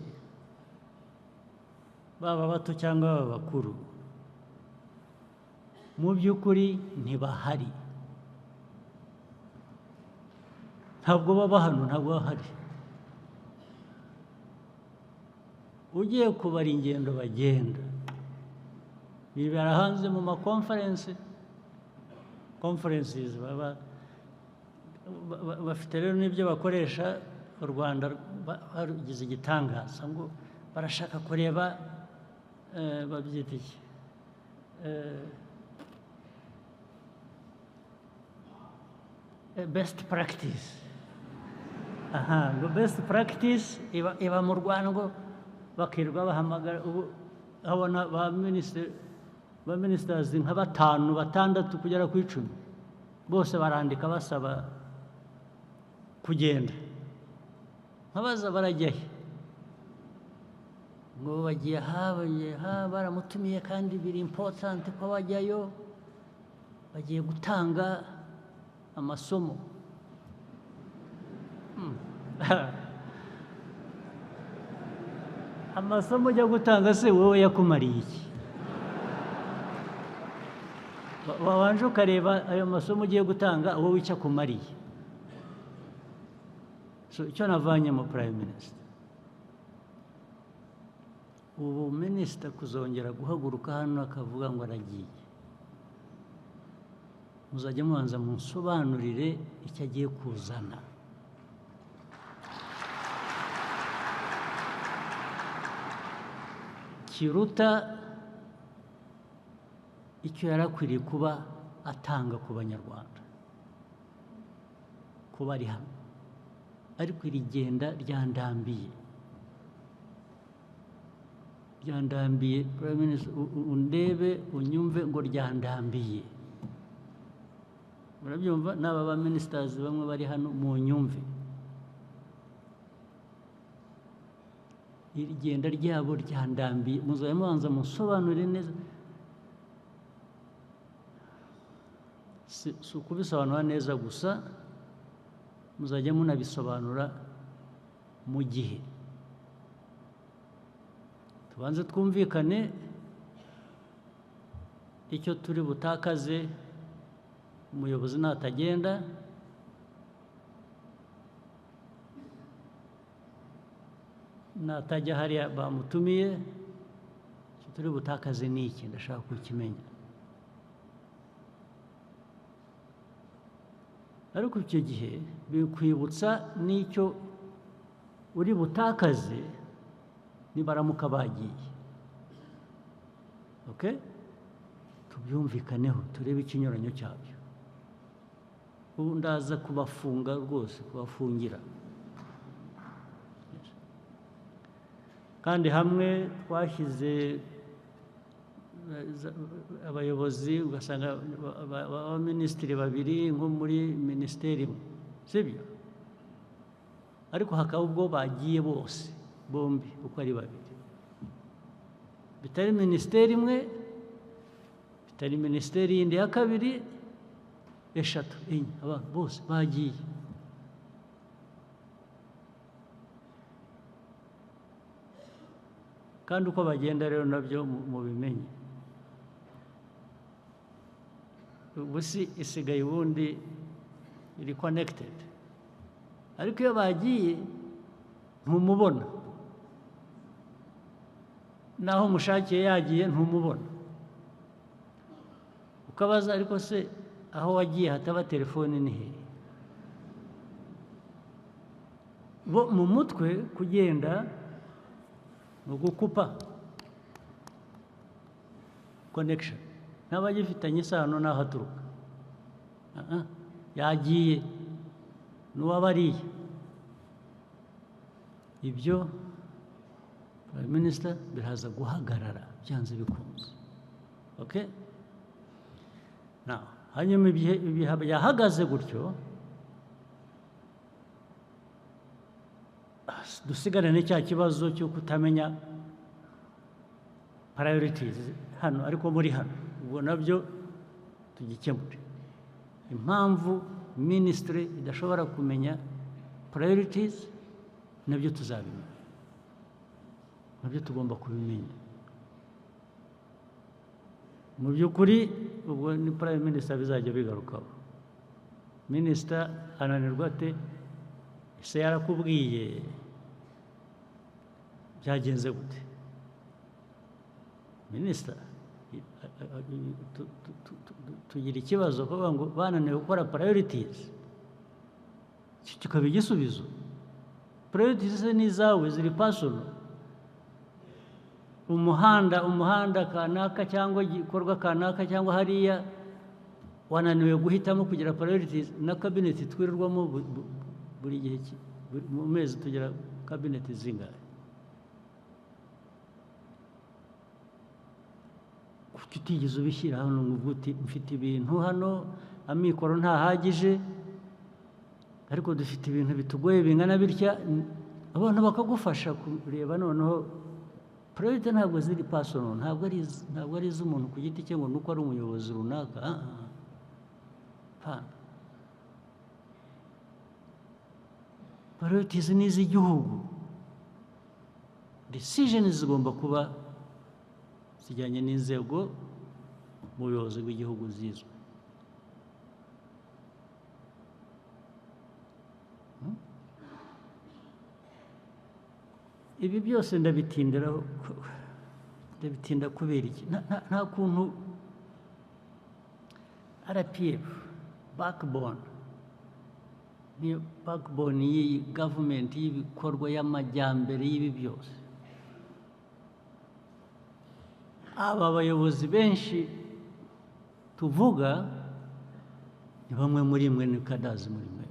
baba bato cyangwa baba bakuru, mu by'ukuri ntibahari. Ntabwo baba hano, ntabwo bahari. Ugiye kubara ingendo bagenda, bibera hanze mu makonferensi, conferences, bafite rero n'ibyo bakoresha. U Rwanda barugize igitangaza, ngo barashaka kureba babyita iki, best practice. Ngo best practice iba mu Rwanda, ngo bakirwa bahamagara. Ubu habona ba ministers nka 5, 6 kugera ku 10, bose barandika basaba kugenda. Nkabaza barajyahe? Ngo bagiye baramutumiye, kandi biri important ko bajyayo, bagiye gutanga amasomo. Amasomo ujya gutanga se wowe yakumariye iki? wabanje ukareba ayo masomo ugiye gutanga wowe icyo akumariye. So icyo navanyemo Prime Minister, ubu minisita kuzongera guhaguruka hano akavuga ngo aragiye, muzajya mubanza munsobanurire icyo agiye kuzana. Kiruta icyo yari akwiriye kuba atanga ku banyarwanda, kuba ari hano. Ariko iri genda ryandambiye, Prime Minister, undebe unyumve ngo ryandambiye. Murabyumva n'aba ba ministers bamwe bari hano mu nyumve. Iri genda ryabo ryandambiye, muzajya mubanza musobanurire neza. Si ukubisobanura neza gusa, muzajya munabisobanura mu gihe. Tubanze twumvikane icyo turi butakaze umuyobozi natagenda, natajya hariya bamutumiye, icyo turi butakaze ni iki, ndashaka kukimenya. Ariko icyo gihe bikwibutsa n'icyo uri butakaze nibaramuka bagiye. Okay? Tubyumvikaneho, turebe ikinyuranyo cyabyo. Ubu ndaza kubafunga rwose, kubafungira. Kandi hamwe twashyize abayobozi, ugasanga abaminisitiri babiri nko muri minisiteri imwe, sibyo? Ariko hakaba ubwo bagiye bose, bombi uko ari babiri, bitari minisiteri imwe, bitari minisiteri yindi ya kabiri, eshatu, enye, abantu bose bagiye. Kandi uko bagenda rero nabyo mubimenye. Ubu si isigaye ubundi iri connected, ariko iyo bagiye ntumubona, naho mushakiye yagiye ntumubona. Ukabaza ariko se aho wagiye hataba telefone ni hehe? Bo mu mutwe kugenda no gukupa connection, n'abagifitanye isano n'aho aturuka. Yagiye n'uwabariye. Ibyo Prime Minister biraza guhagarara byanze bikunze. Okay? Now, hanyuma ibihe yahagaze gutyo, dusigarane cya kibazo cyo kutamenya priorities hano, ariko muri hano ubwo nabyo tugikemure. Impamvu ministry idashobora kumenya priorities nabyo tuzabimenya, nabyo tugomba kubimenya. Mu by'ukuri ubwo ni Prime Minister bizajya bigarukaho. Minister ananirwa ate? Ese yarakubwiye byagenze gute? Minister tugira ikibazo kuvuga ngo bananiwe gukora priorities, kikaba igisubizo. Priorities ni izawe, ziri personal. Umuhanda kanaka cyangwa igikorwa kanaka cyangwa hariya wananiwe guhitamo kugira priorities, na cabinet twirirwamo buri gihe mu mezi tugira cabinet zingahe. Tutigeze ubishyira hano ngo uti mfite ibintu hano, amikoro ntahagije, ariko dufite ibintu bitugoye bingana bitya, abantu bakagufasha kureba. Noneho priority ntabwo ziri personal, ntabwo ari iz'umuntu ku giti cye ngo nuko ari umuyobozi runaka. Priorities ni iz'igihugu. Decisions zigomba kuba zijyanye n'inzego mu buyobozi bw'igihugu zizwe. Ibi byose ndabitinda kubera iki? Nta kuntu RPF backbone niyo backbone y'iyi gavumenti y'ibikorwa y'amajyambere y'ibi byose. Aba bayobozi benshi tuvuga ni bamwe muri mwe, ni kadazi muri mwe.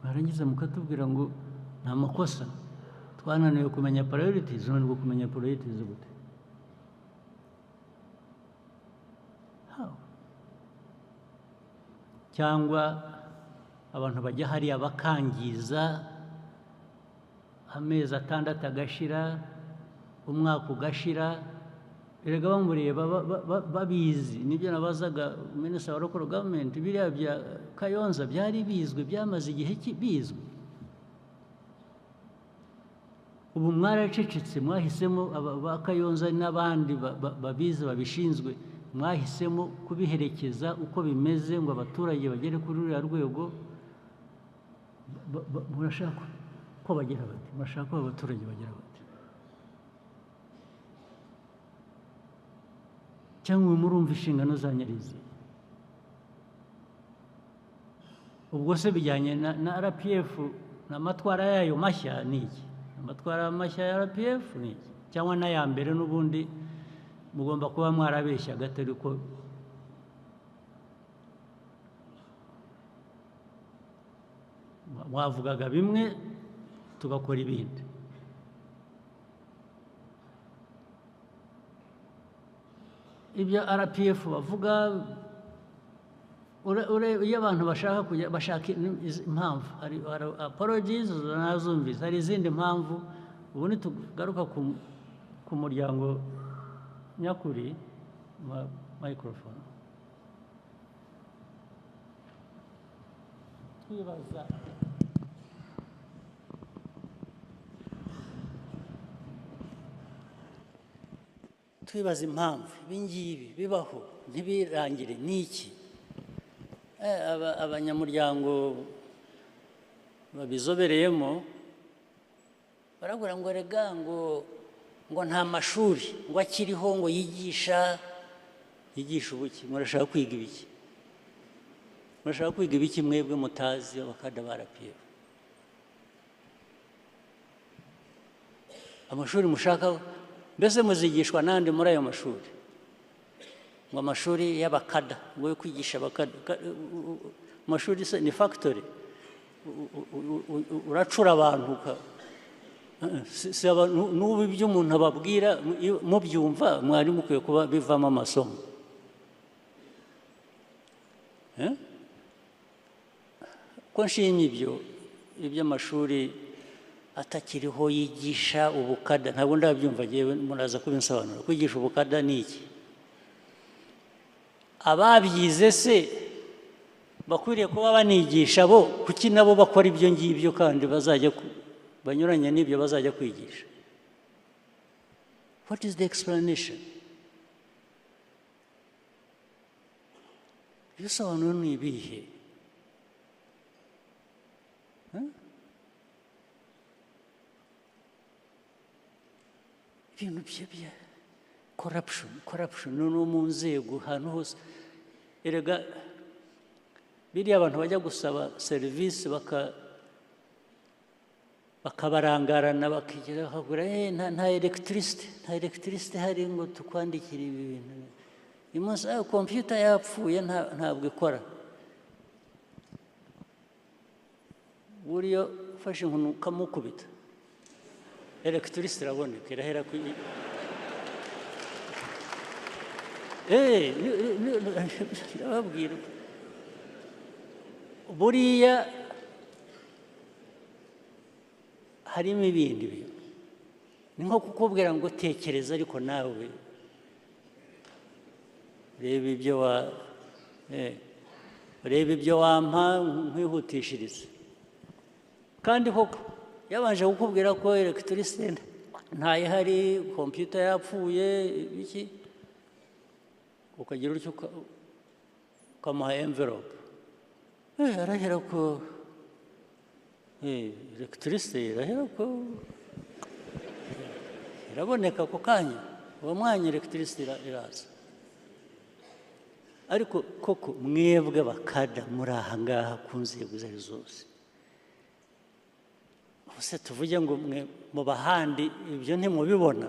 Barangiza mukatubwira ngo ni amakosa, twananiwe kumenya priorities. None ngo kumenya priorities gute? Cyangwa abantu bajya hariya bakangiza, amezi 6 agashira, umwaka ugashira, erega bamureba babizi. Nibyo nabazaga minisitiri wa local government, biriya bya Kayonza byari bizwe, byamaze igihe bizwe. Ubu mwaracecetse, mwahisemo ba Kayonza n'abandi babizi babishinzwe, mwahisemo kubiherekeza uko bimeze ngo abaturage bagere kuri uriya rwego. Murashaka ko bagera bati? Murashaka ko abaturage bagera bati? Cyangwa murumva inshingano za nyarizi? Ubwo se bijyanye na RPF n'amatwara yayo mashya ni iki? Amatwara mashya ya RPF ni iki? Cyangwa n'aya mbere n'ubundi mugomba kuba mwarabeshya gatari ko mwavugaga bimwe tugakora ibindi. Ibyo RPF bavuga, iyo abantu bashaka impamvu, hari apologies nazumvise, hari izindi mpamvu. Ubu nitugaruka ku muryango nyakuri, microphone, twibaza impamvu ibingibi bibaho ntibirangire n'iki. Abanyamuryango babizobereyemo barabura ngo rega ngo nta mashuri ngo akiriho ngo yigisha ubuki. Murashaka kwiga ibiki? Murashaka kwiga ibiki mwebwe mutazi abakada ba RPF? Amashuri mushaka mbese muzigishwa nande muri ayo mashuri? Ngo amashuri y'abakada, ngo yo kwigisha abakada. Amashuri ni factory, uracura abantu. N'ubu ibyo umuntu ababwira mubyumva, mwari mukwiye kuba bivamo amasomo. Ko nshimye iby'amashuri atakiriho yigisha ubukada, ntabwo ndabyumva ngewe, muraza kubinsobanura. Kwigisha ubukada ni iki? Ababyize se bakwiriye kuba banigisha bo, kuki nabo bakora ibyo ngibyo kandi bazajya banyuranye n'ibyo bazajya kwigisha? What is the explanation? Ibisobanuro ni ibihe? Ibintu bya corruption no mu nzego ahantu hose. Erega biriya abantu bajya gusaba serivisi bakabarangarana bakigira bakagura nta electricity hari ngo tukwandikira ibi bintu. Uyu munsi computer yapfuye ntabwo ikora. Buriya ufashe inkoni ukamukubita, electricity iraboneka, irahera ku ndababwira. Buriya harimo ibindi bintu. Ni nko kukubwira ngo tekereza, ariko nawe reba ibyo wampa nkwihutishiriza. Kandi koko yabanje kukubwira ko electricity ntayihari kompiyuta yapfuye iki ukagira utyo ukamuha envelope arahera ko electricity irahera ko iraboneka ako kanya uwo mwanya electricity iraza ariko koko mwebwe bakada muri aha ngaha ku nzego izo ari zose ubuse tuvuge ngo mwe mu bahandi ibyo ntimubibona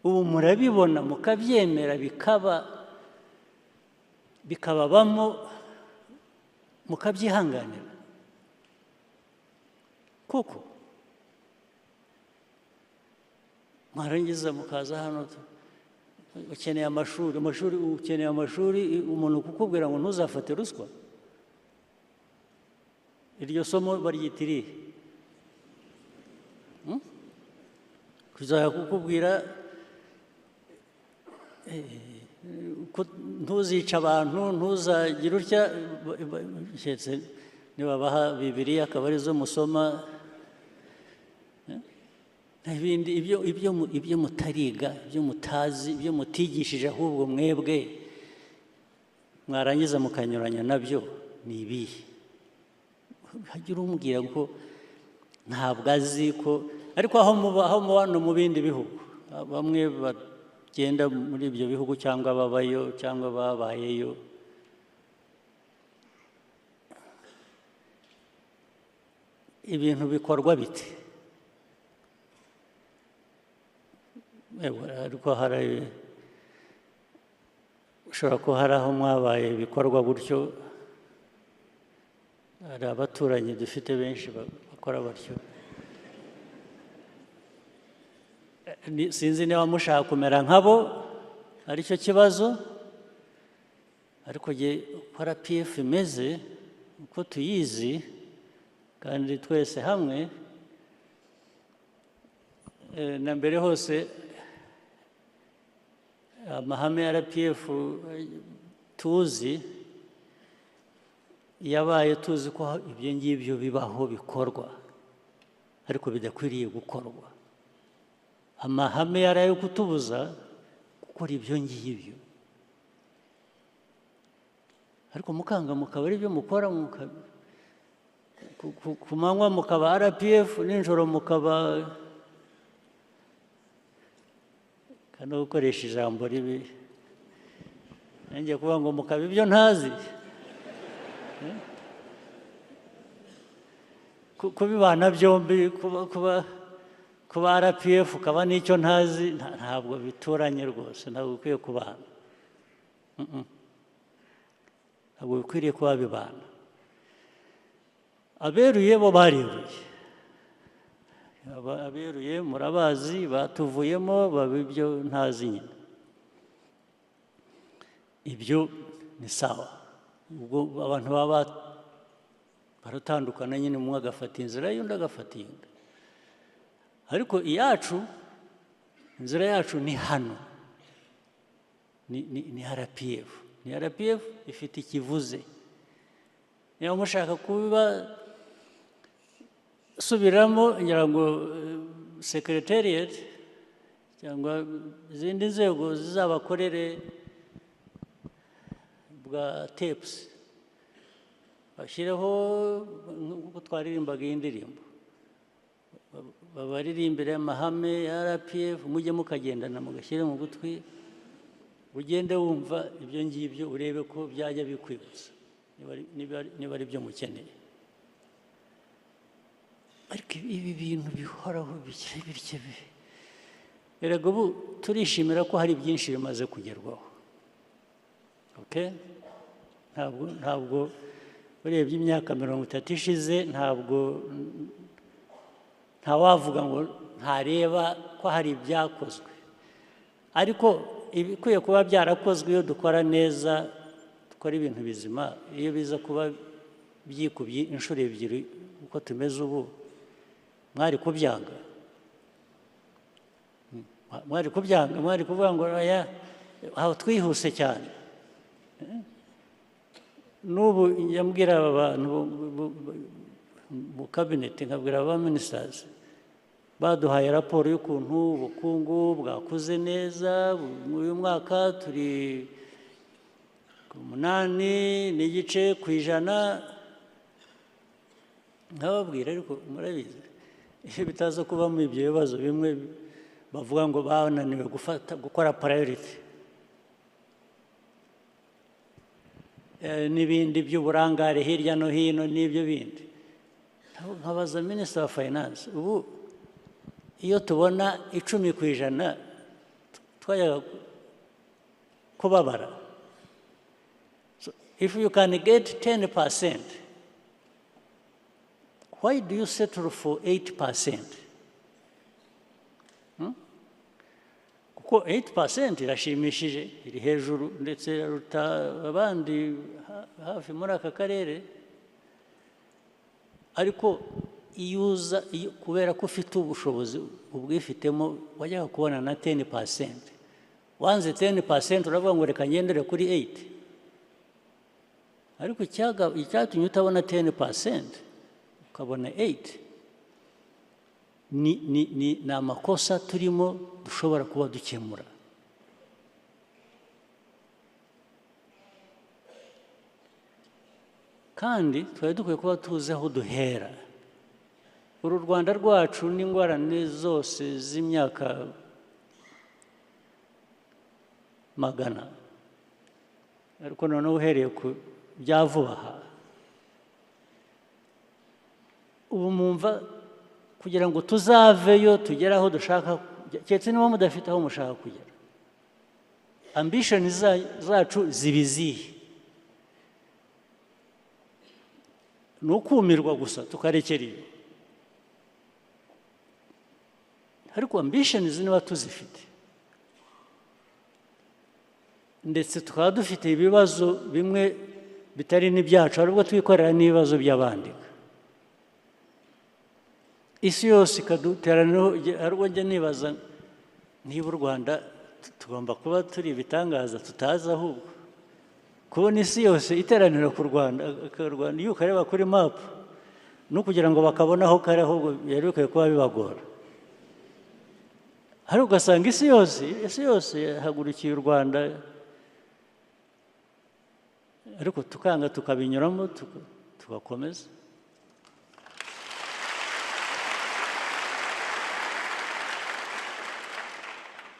ubu murabibona mukabyemera bikababamo mukabyihanganira kuko mwarangiza mukaza hano ukeneye amashuri ukeneye amashuri umuntu kukubwira ngo ntuzafate ruswa iryo somo baryita irihe kuzajya kukubwira ntuzica abantu ntuzagire utya nibabaha Bibiliya akaba arizo musoma ibindi ibyo mutariga ibyo mutazi ibyo mutigishije ahubwo mwebwe mwarangiza mukanyuranya nabyo ni ibihe hagira umubwira ngo ntabwo azi ko ariko aho mubano mu bindi bihugu bamwe bagenda muri ibyo bihugu cyangwa babayo cyangwa babayeyo ibintu bikorwa bite ariko hari ushobora kuba hari aho mwabaye bikorwa gutyo hari abaturanyi dufite benshi bakora batyo sinzi niba mushaka kumera nkabo aricyo kibazo ariko uko RPF imeze uko tuyizi kandi twese hamwe na mbere hose amahame ya RPF tuzi yabaye tuzi ko ibyo ngibyo bibaho bikorwa ariko bidakwiriye gukorwa amahame yari ayo kutubuza gukora ibyo ngibyo ariko mukanga mukaba ari byo mukora ku manywa mukaba RPF nijoro mukaba kandi gukoresha ijambo ribi nanjye kuvuga ngo mukaba ibyo ntazi kubibana byombi kuba RPF ukaba n'icyo ntazi ntabwo bituranye rwose ntabwo bikwiye kubana ntabwo bikwiriye kuba bibana aberuye bo bareruye aberuye murabazi batuvuyemo baba ibyo ntazi nyine ibyo ni sawa ubwo abantu baba baratandukana nyine umwe agafata inzira y'undi agafata iyindi ariko inzira yacu ni hano ni RPF ni RPF ifite ikivuze niba mushaka kubiba subiramo ngira ngo secretariat cyangwa izindi nzego zizabakorere bwa tapes bashyireho nk'uko twaririmbaga iyi ndirimbo babaririmbire amahame ya RPF mujye mukagendana mugashyire mu gutwi ugende wumva ibyo ngibyo urebe ko byajya bikwibutsa niba ari byo mukeneye ariko ibi bintu bihoraho bityo erega ubu turishimira ko hari byinshi bimaze kugerwaho ntabwo urebye imyaka 30 ishize ntawavuga ngo ntareba ko hari ibyakozwe ariko ibikwiye kuba byarakozwe iyo dukora neza dukora ibintu bizima iyo biza kuba byikubye inshuro ebyiri uko tumeze ubu mwari kubyanga mwari kuvuga ngo aho twihuse cyane n'ubu njya aba bantu mu kabineti nkabwira aba ministers baduhaye raporo y'ukuntu ubukungu bwakuze neza uyu mwaka turi ku 8.9%. nkababwira ariko murabizi iyo bitaza kubamo ibyo bibazo bimwe bavuga ngo bananiwe gukora priority n'ibindi by'uburangare hirya no hino n'ibyo bindi. Nkabaza Minisitiri wa Finance, ubu iyo tubona 10% twajyaga kubabara. So if you can get 10%, why do you settle for 8%? Kuko 8% irashimishije, iri hejuru ndetse ruta abandi hafi muri aka karere, ariko iyuza kubera ko ufite ubushobozi ubwifitemo wajyaga kubona na 10%. Wanze 10% uravuga ngo reka ngendere kuri 8, ariko icyatumye utabona 10% ukabona 8 ni amakosa turimo dushobora kuba dukemura. Kandi twari dukwiye kuba tuzi aho duhera. Uru Rwanda rwacu n'ingorane zose z'imyaka magana, ariko noneho uhereye ku bya vuba aha, ubu mwumva kugira ngo tuzaveyo tugere aho dushaka, keretse niba mudafite aho mushaka kugera, ambition zacu zibizihe? Ni ukumirwa gusa tukarekera iyo? Ariko ambition niba tuzifite, ndetse tukaba dufite ibibazo bimwe bitari n'ibyacu, aribwo twikorera n'ibibazo by'abandi, isi yose ikaduteraniraho. Ariko njya nibaza niba u Rwanda tugomba kuba turi ibitangaza tutazi, ahubwo kubona isi yose iteranira ku Rwanda, iyo ukareba kuri mapu no kugira ngo bakabona aho kari, ahubwo byari bikwiye kuba bibagora. Ariko ugasanga isi yose yahagurukiye u Rwanda, ariko tukanga tukabinyuramo tugakomeza.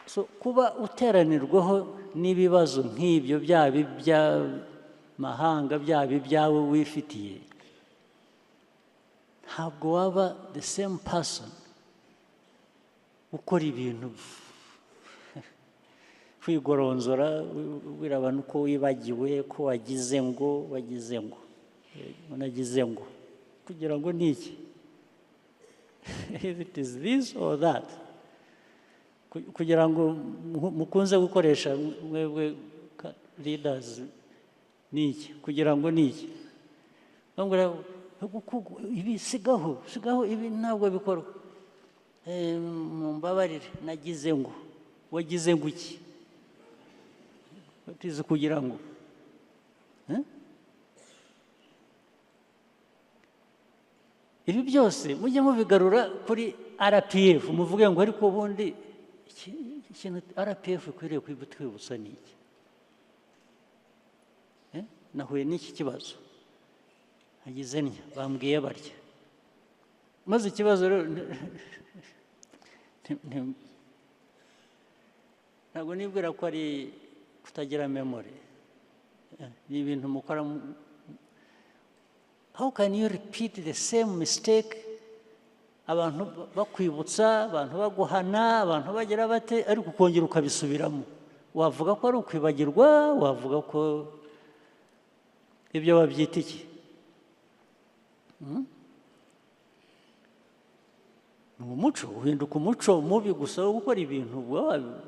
So kuba uteranirwaho n'ibibazo nk'ibyo, byaba iby'amahanga byaba ibyawe wifitiye, ntabwo waba the same person ukora ibintu kwigoronzora ubwira abantu ko wibagiwe, ko wagize ngo unagize ngo kugira ngo ni iki? If it is this or that, kugira ngo mukunze gukoresha mwebwe leaders ni iki? Kugira ngo ni iki? bambwira ibi sigaho ibi ntabwo bikorwa. Mumbabarire, nagize ngo. Wagize ngo iki? Batize kugira ngo ibi byose mujye mubigarura kuri RPF, muvuge ngo ariko ubundi ikintu RPF ikwiriye kwibutsa ni iki? Nahuye n'iki kibazo, nagize ntya, bambwiye barya, maze ikibazo rero ntabwo nibwira ko ari kutagira memory, ni ibintu mukora. How can you repeat the same mistake? Abantu bakwibutsa, abantu baguhana, abantu bagira bate, ariko ukongera ukabisubiramo. Wavuga ko ari ukwibagirwa, wavuga ko ibyo babyita iki? Ni umuco, uhinduka umuco mubi gusa wo gukora ibintu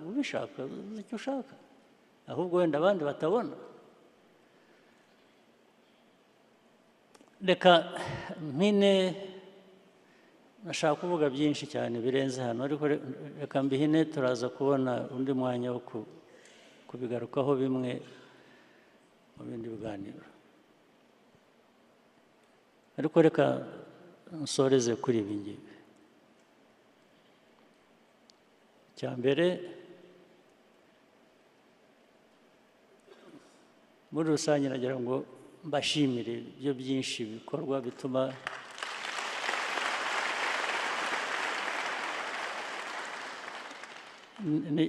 ubishaka, icyo ushaka, ahubwo wenda abandi batabona. Reka mpine, nashaka kuvuga byinshi cyane birenze hano, ariko reka mbihine, turaza kubona undi mwanya wo kubigarukaho bimwe mu bindi biganiro. Ariko reka nsoreze kuri ibi ngibi. icya mbere muri rusange nagira ngo mbashimire ibyo byinshi bikorwa bituma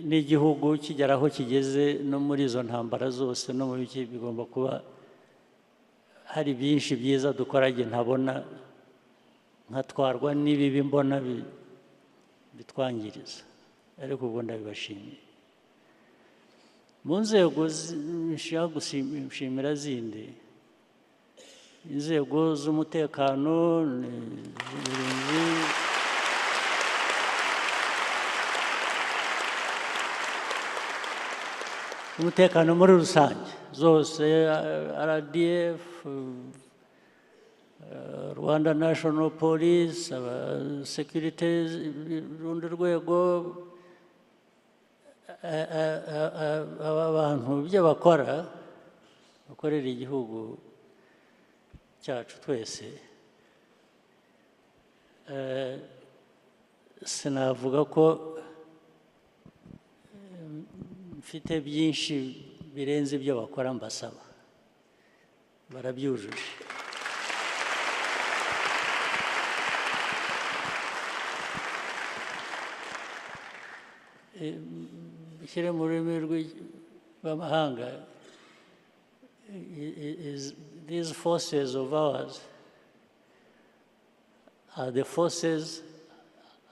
n'igihugu kigera aho kigeze no muri izo ntambara zose no mu biki bigomba kuba hari byinshi byiza dukora njye ntabona nkatwarwa n'ibibi mbona bitwangiriza ariko ubwo ndabibashimiye mu nzego nshaka gushimira zindi inzego z'umutekano n'uburinzi umutekano muri rusange zose RDF Rwanda National Police security rundi rwego aba bantu ibyo bakora bakorera igihugu cyacu twese sinavuga ko mfite byinshi birenze ibyo bakora mbasaba barabyujuje bishyire mu rurimi rw'amahanga these forces of ours are the forces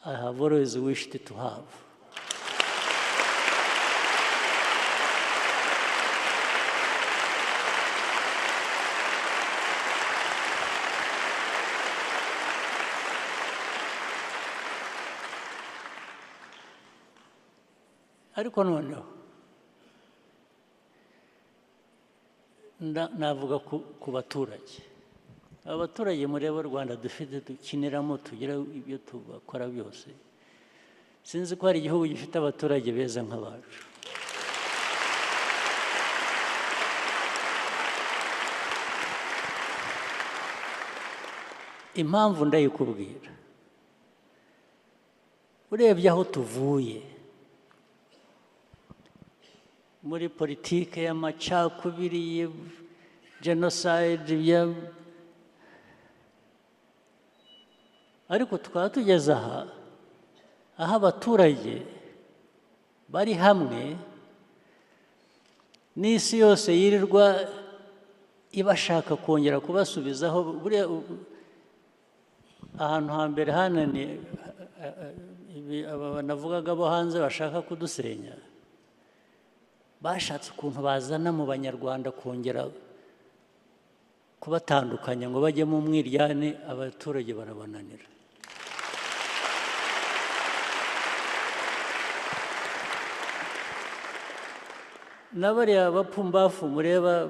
I have always wished to have. ariko noneho navuga ku baturage abaturage mureba u Rwanda dufite dukiniramo tugira ibyo tubakora byose sinzi ko hari igihugu gifite abaturage beza nk'abacu impamvu ndayikubwira urebye aho tuvuye muri politike y'amacakubiri genocide ariko tukaba tugeze aho abaturage bari hamwe n'isi yose yirirwa ibashaka kongera kubasubizaho buriya ahantu hambere hananiye aba navugaga bo hanze bashaka kudusenya bashatse ukuntu bazana mu banyarwanda kongera kubatandukanya ngo bajye mu mwiryane abaturage barabananira n'abariya bapfumbafu mureba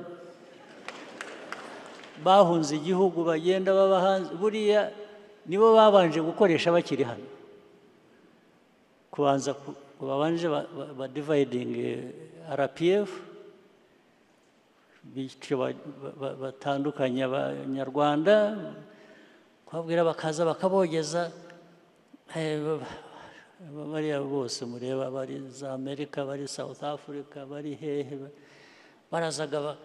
bahunze igihugu bagenda baba hanze buriya nibo babanje gukoresha bakiri hano kubanza babanje dividing RPF batandukanya abanyarwanda kwabwira bakaza bakabogeza bariya bose mureba bari za Amerika bari South Africa bari hehe barazaga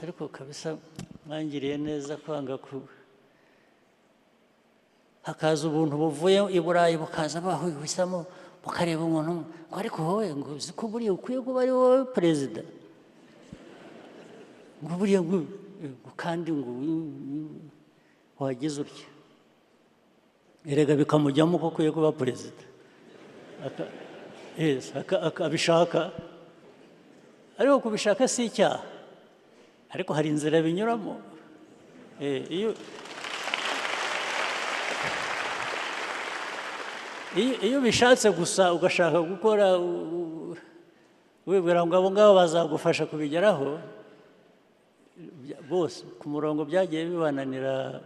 ariko kabisa mwangiriye neza kwanga hakaza ubuntu buvuye i Burayi bukaza bahisamo bukareba umuntu ngo ariko wowe ngo uzi ko buriya ukwiye kuba ari wowe perezida ngo buriya kandi ngo wagize utya erega bikamujyamo ko ukwiye kuba perezida akabishaka ariko kubishaka si icyaha ariko hari inzira binyuramo iyo ubishatse gusa ugashaka gukora wibwira ngo abo ngabo bazagufasha kubigeraho bose ku murongo byagiye bibananira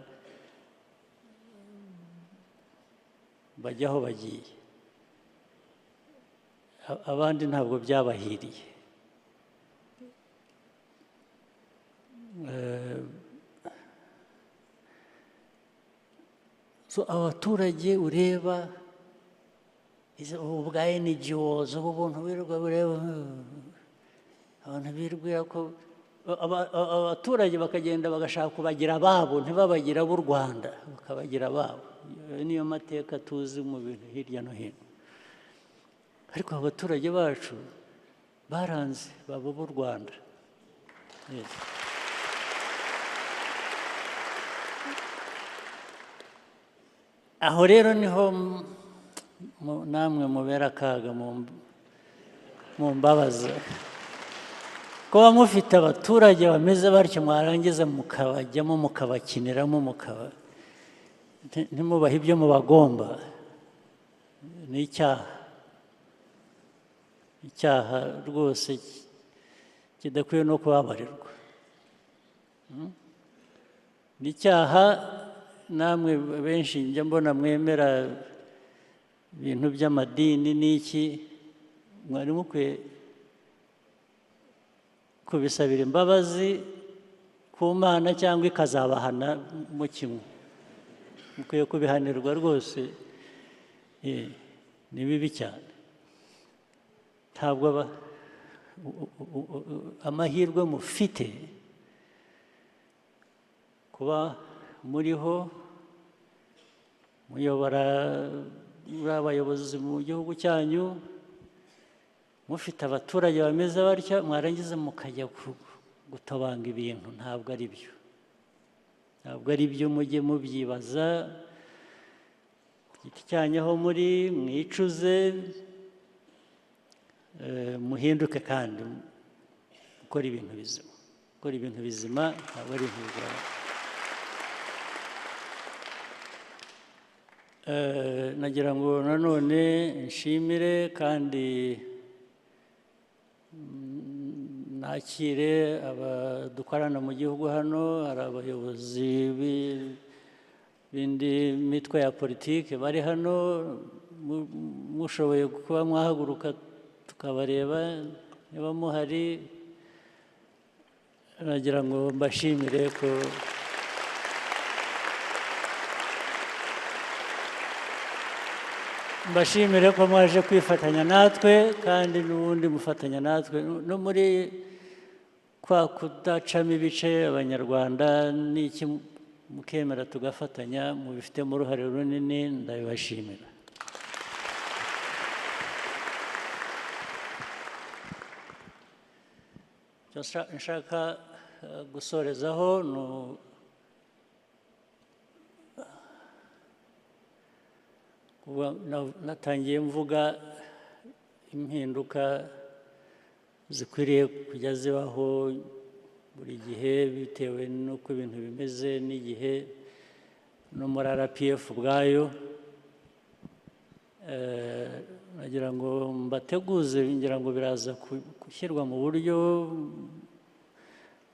bajya aho bagiye abandi ntabwo byabahiriye abaturage ureba ubu bwa NGOs ubu buntu birirwa bureba abantu birwira ko abaturage bakagenda bagashaka kubagira ababo ntibabagira ab'u Rwanda bakabagira ababo. Niyo mateka tuzi mu bintu hirya no hino, ariko abaturage bacu baranze baba b'u Rwanda. Yes. Aho rero niho namwe mubera akaga mu mbabaza kuba mufite abaturage bameze batyo, mwarangiza mukabajyamo mukabakiniramo ntimubahe ibyo mubagomba. Ni icyaha rwose kidakwiye no kubabarirwa. Ni icyaha. Namwe benshi njya mbona mwemera ibintu by'amadini n'iki, mwari mukwiye kubisabira imbabazi ku Mana cyangwa ikazabahana mu kimwe. Mukwiye kubihanirwa rwose, ni bibi cyane. Ntabwo amahirwe mufite kuba muriho muyobora muri abayobozi mu gihugu cyanyu, mufite abaturage bameze batya, mwarangiza mukajya gutabanga ibintu. Ntabwo ari byo, ntabwo ari byo. Mujye mubyibaza ku giti cyanyu aho muri, mwicuze, muhinduke kandi gukora ibintu bizima. Gukora ibintu bizima ntabwo ari ibintu bigoranye. Nagira ngo nanone nshimire kandi nakire abadukorana mu gihugu hano. Hari abayobozi b'indi mitwe ya politiki bari hano, mushoboye kuba mwahaguruka tukabareba niba muhari. Nagira ngo mbashimire ko mwaje kwifatanya natwe, kandi n'ubundi mufatanya natwe no muri kwa kudacamo ibice abanyarwanda n'iki, mukemera tugafatanya, mubifitemo uruhare runini. Ndabibashimira. Nshaka gusorezaho natangiye mvuga impinduka zikwiriye kujya zibaho buri gihe bitewe n'uko ibintu bimeze n'igihe, no muri RPF ubwayo. Nagira ngo mbateguze, ngira ngo biraza gushyirwa mu buryo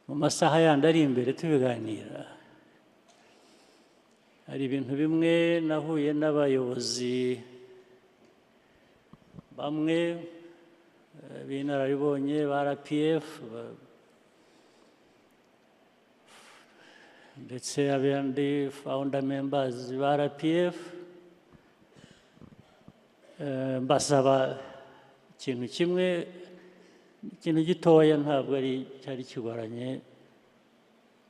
mu masaha yandi ari imbere tubiganira. Hari ibintu bimwe nahuye n'abayobozi bamwe b'inararibonye ba RPF ndetse abandi founder members ba RPF, mbasaba ikintu kimwe, ikintu gitoya, ntabwo cyari kigoranye,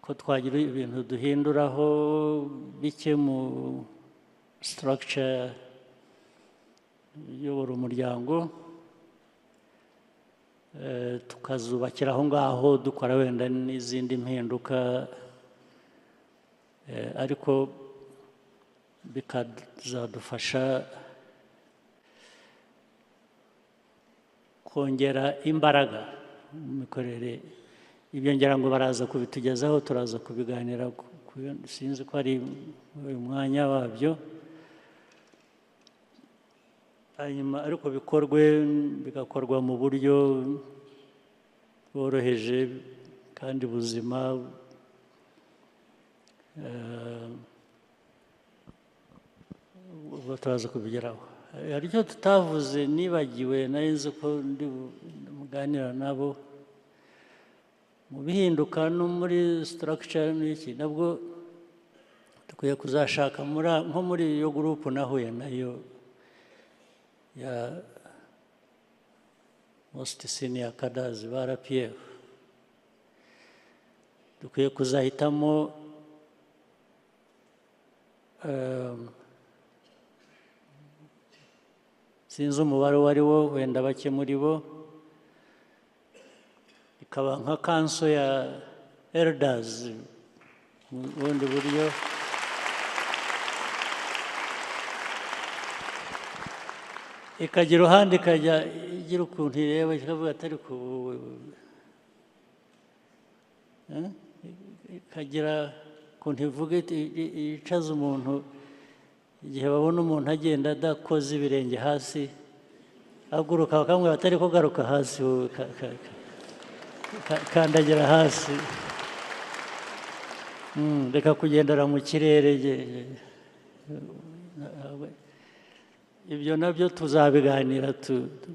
ko twagira ibintu duhinduraho bike mu structure iyobora umuryango, tukazubakira aho ngaho, dukora wenda n'izindi mpinduka, ariko bikazadufasha kongera imbaraga mu mikorere. Ibyo ngira ngo baraza kubitugezaho, turaza kubiganira, sinzi ko ari uyu mwanya wabyo, hanyuma ariko bigakorwa mu buryo bworoheje kandi buzima. Ubwo turaza kubigeraho. Hari icyo tutavuze nibagiwe, nari nzi ko ndi muganira nabo mu bihinduka no muri structure n'iki, nabwo dukwiye kuzashaka nko muri iyo gurupu nahuye nayo, ya most senior cadres ba RPF dukwiye kuzahitamo sinzi umubare uwo ari wo wenda bake muri bo ikaba nka kanso ya elders mu bundi buryo ikagira uruhande ikajya igira ukuntu ireba ikavuga atari ku ikagira ukuntu ivuga yicaza umuntu igihe babona umuntu agenda adakoze ibirenge hasi aguruka bakamubwira atari ko garuka hasi kandagira hasi reka kugendera mu kirere ibyo nabyo tuzabiganira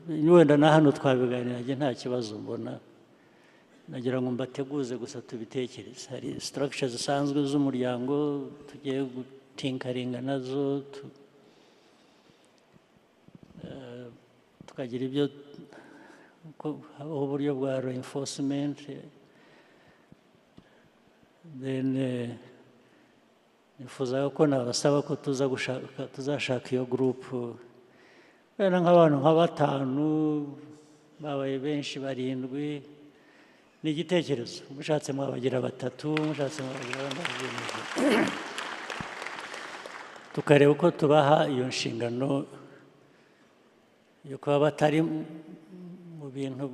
wenda na hano twabiganira nta kibazo mbona nagira ngo mbateguze gusa tubitekereze hari structure zisanzwe z'umuryango tugiye gutinkaringa nazo tukagira ibyo habaho uburyo bwa reinforcement then nifuzaga ko nabasaba ko tuzashaka iyo gurupu wenda nk'abantu nka 5 babaye benshi 7 ni igitekerezo mushatse mwabagira 3 mushatse mwabagira 4 tukareba uko tubaha iyo nshingano yo kuba batari mu bintu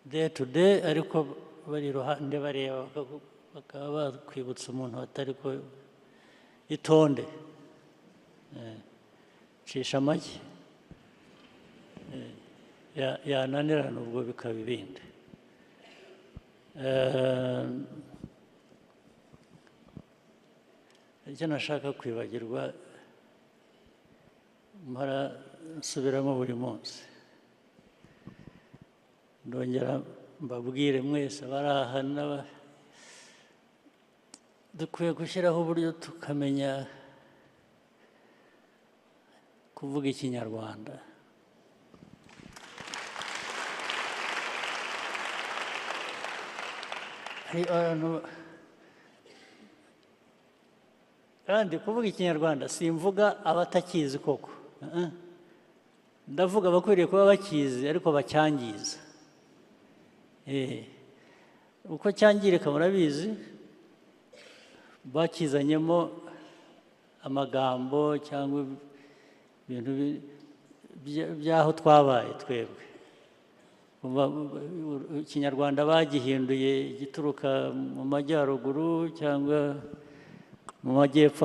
day to day ariko bari iruhande bareba bakaba bakwibutsa umuntu atari ko itonde cisha amagi yananirana ubwo bikaba ibindi icyo nashaka kwibagirwa mpora nsubiramo buri munsi ndongera mbabwire mwese abari aha dukwiye gushyiraho uburyo tukamenya kuvuga ikinyarwanda kandi kuvuga ikinyarwanda simvuga abatakizi koko ndavuga abakwiriye kuba bakizi ariko bacyangiza uko cyangirika murabizi bakizanyemo amagambo cyangwa ibintu by'aho twabaye twebwe ikinyarwanda bagihinduye gituruka mu majyaruguru cyangwa mu majyepfo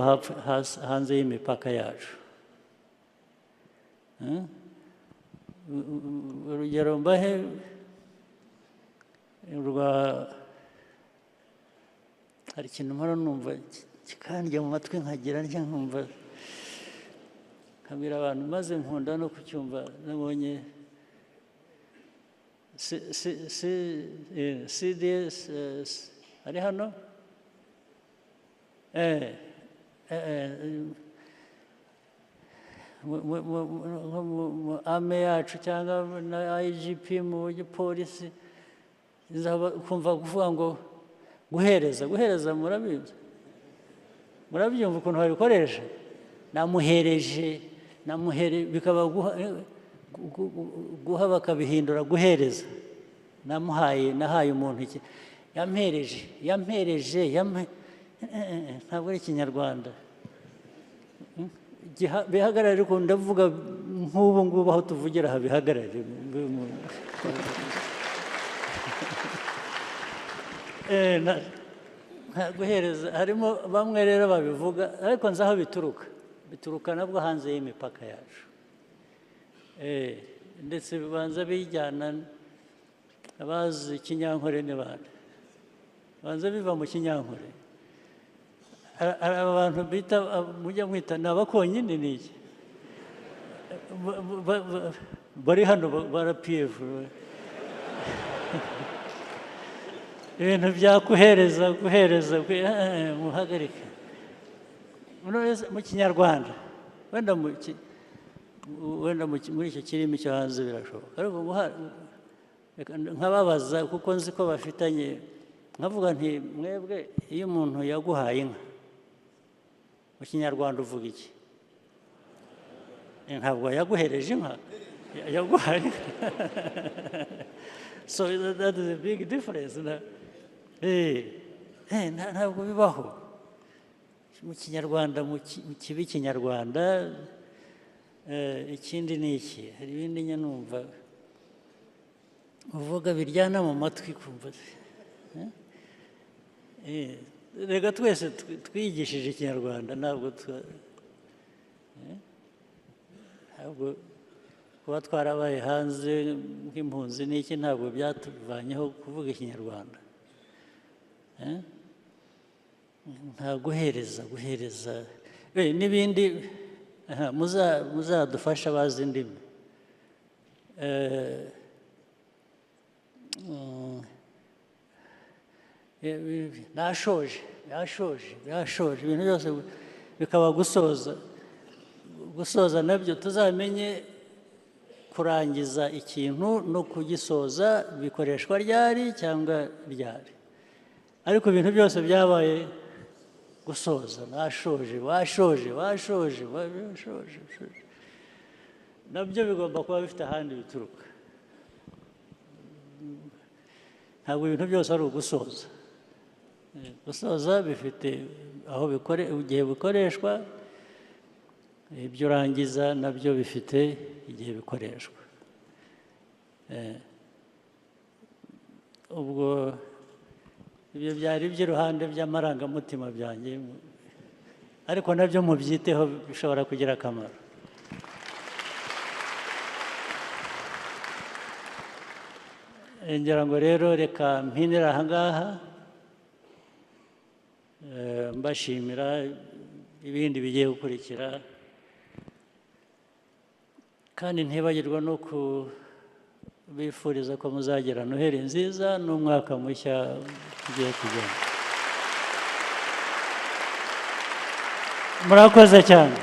hanze y'imipaka yacu urugero mbahe hari ikintu mpora numva kikandya mu matwi nkagira nkumva nkabwira abantu maze nkunda no kucyumva nabonye CDS ari hano mu ame yacu cyangwa na IGP mu gipolisi kumva kuvuga ngo guhereza murabyumva ukuntu babikoresha namuhereje bikaba guha bakabihindura guhereza nahaye umuntu iki yampereje ntabwo ari ikinyarwanda bihagarare ariko ndavuga nk'ubu ngubu aho tuvugira aha bihagarare guhereza harimo bamwe rero babivuga ariko nzi aho bituruka nabwo hanze y'imipaka yacu ndetse bibanza bijyana abazi ikinyankore n'abandi banza biva mu kinyankore hari abantu bita mujya mwita ni abakonyine ni iki bari hano barapiyevu ibintu bya guhereza muhagarike mu kinyarwanda wenda wenda muri icyo kirimi cyo hanze birashoboka ariko nkababaza kuko nzi ko bafitanye nkavuga nti mwebwe iyo umuntu yaguhaye inka mu kinyarwanda uvuga iki ntabwo yaguhereje inka yaguhaye inka so that is a big difference ntabwo bibaho mu kinyarwanda mu kibi kinyarwanda ikindi ni iki hari ibindi nyanumva uvuga biryana mu matwi kumva reka twese twigishije ikinyarwanda ntabwo kuba twarabaye hanze nk'impunzi n'iki ntabwo byatuvanyeho kuvuga ikinyarwanda nta guhereza n'ibindi muzadufasha abazi indimi yashoje ibintu byose bikaba gusoza nabyo tuzamenye kurangiza ikintu no kugisoza bikoreshwa ryari cyangwa ryari ariko ibintu byose byabaye gusoza washoje nabyo bigomba kuba bifite ahandi bituruka ntabwo ibintu byose ari ugusoza gusoza bifite aho igihe bikoreshwa ibyo urangiza nabyo bifite igihe bikoreshwa ubwo ibyo byari iby'iruhande by'amarangamutima byanjye ariko nabyo mubyiteho bishobora kugira akamaro ngira ngo rero reka mpinira aha ngaha mbashimira ibindi bigiye gukurikira kandi ntibagirwa no kubifuriza ko muzagira noheli nziza n'umwaka mushya ugiye kugenda murakoze cyane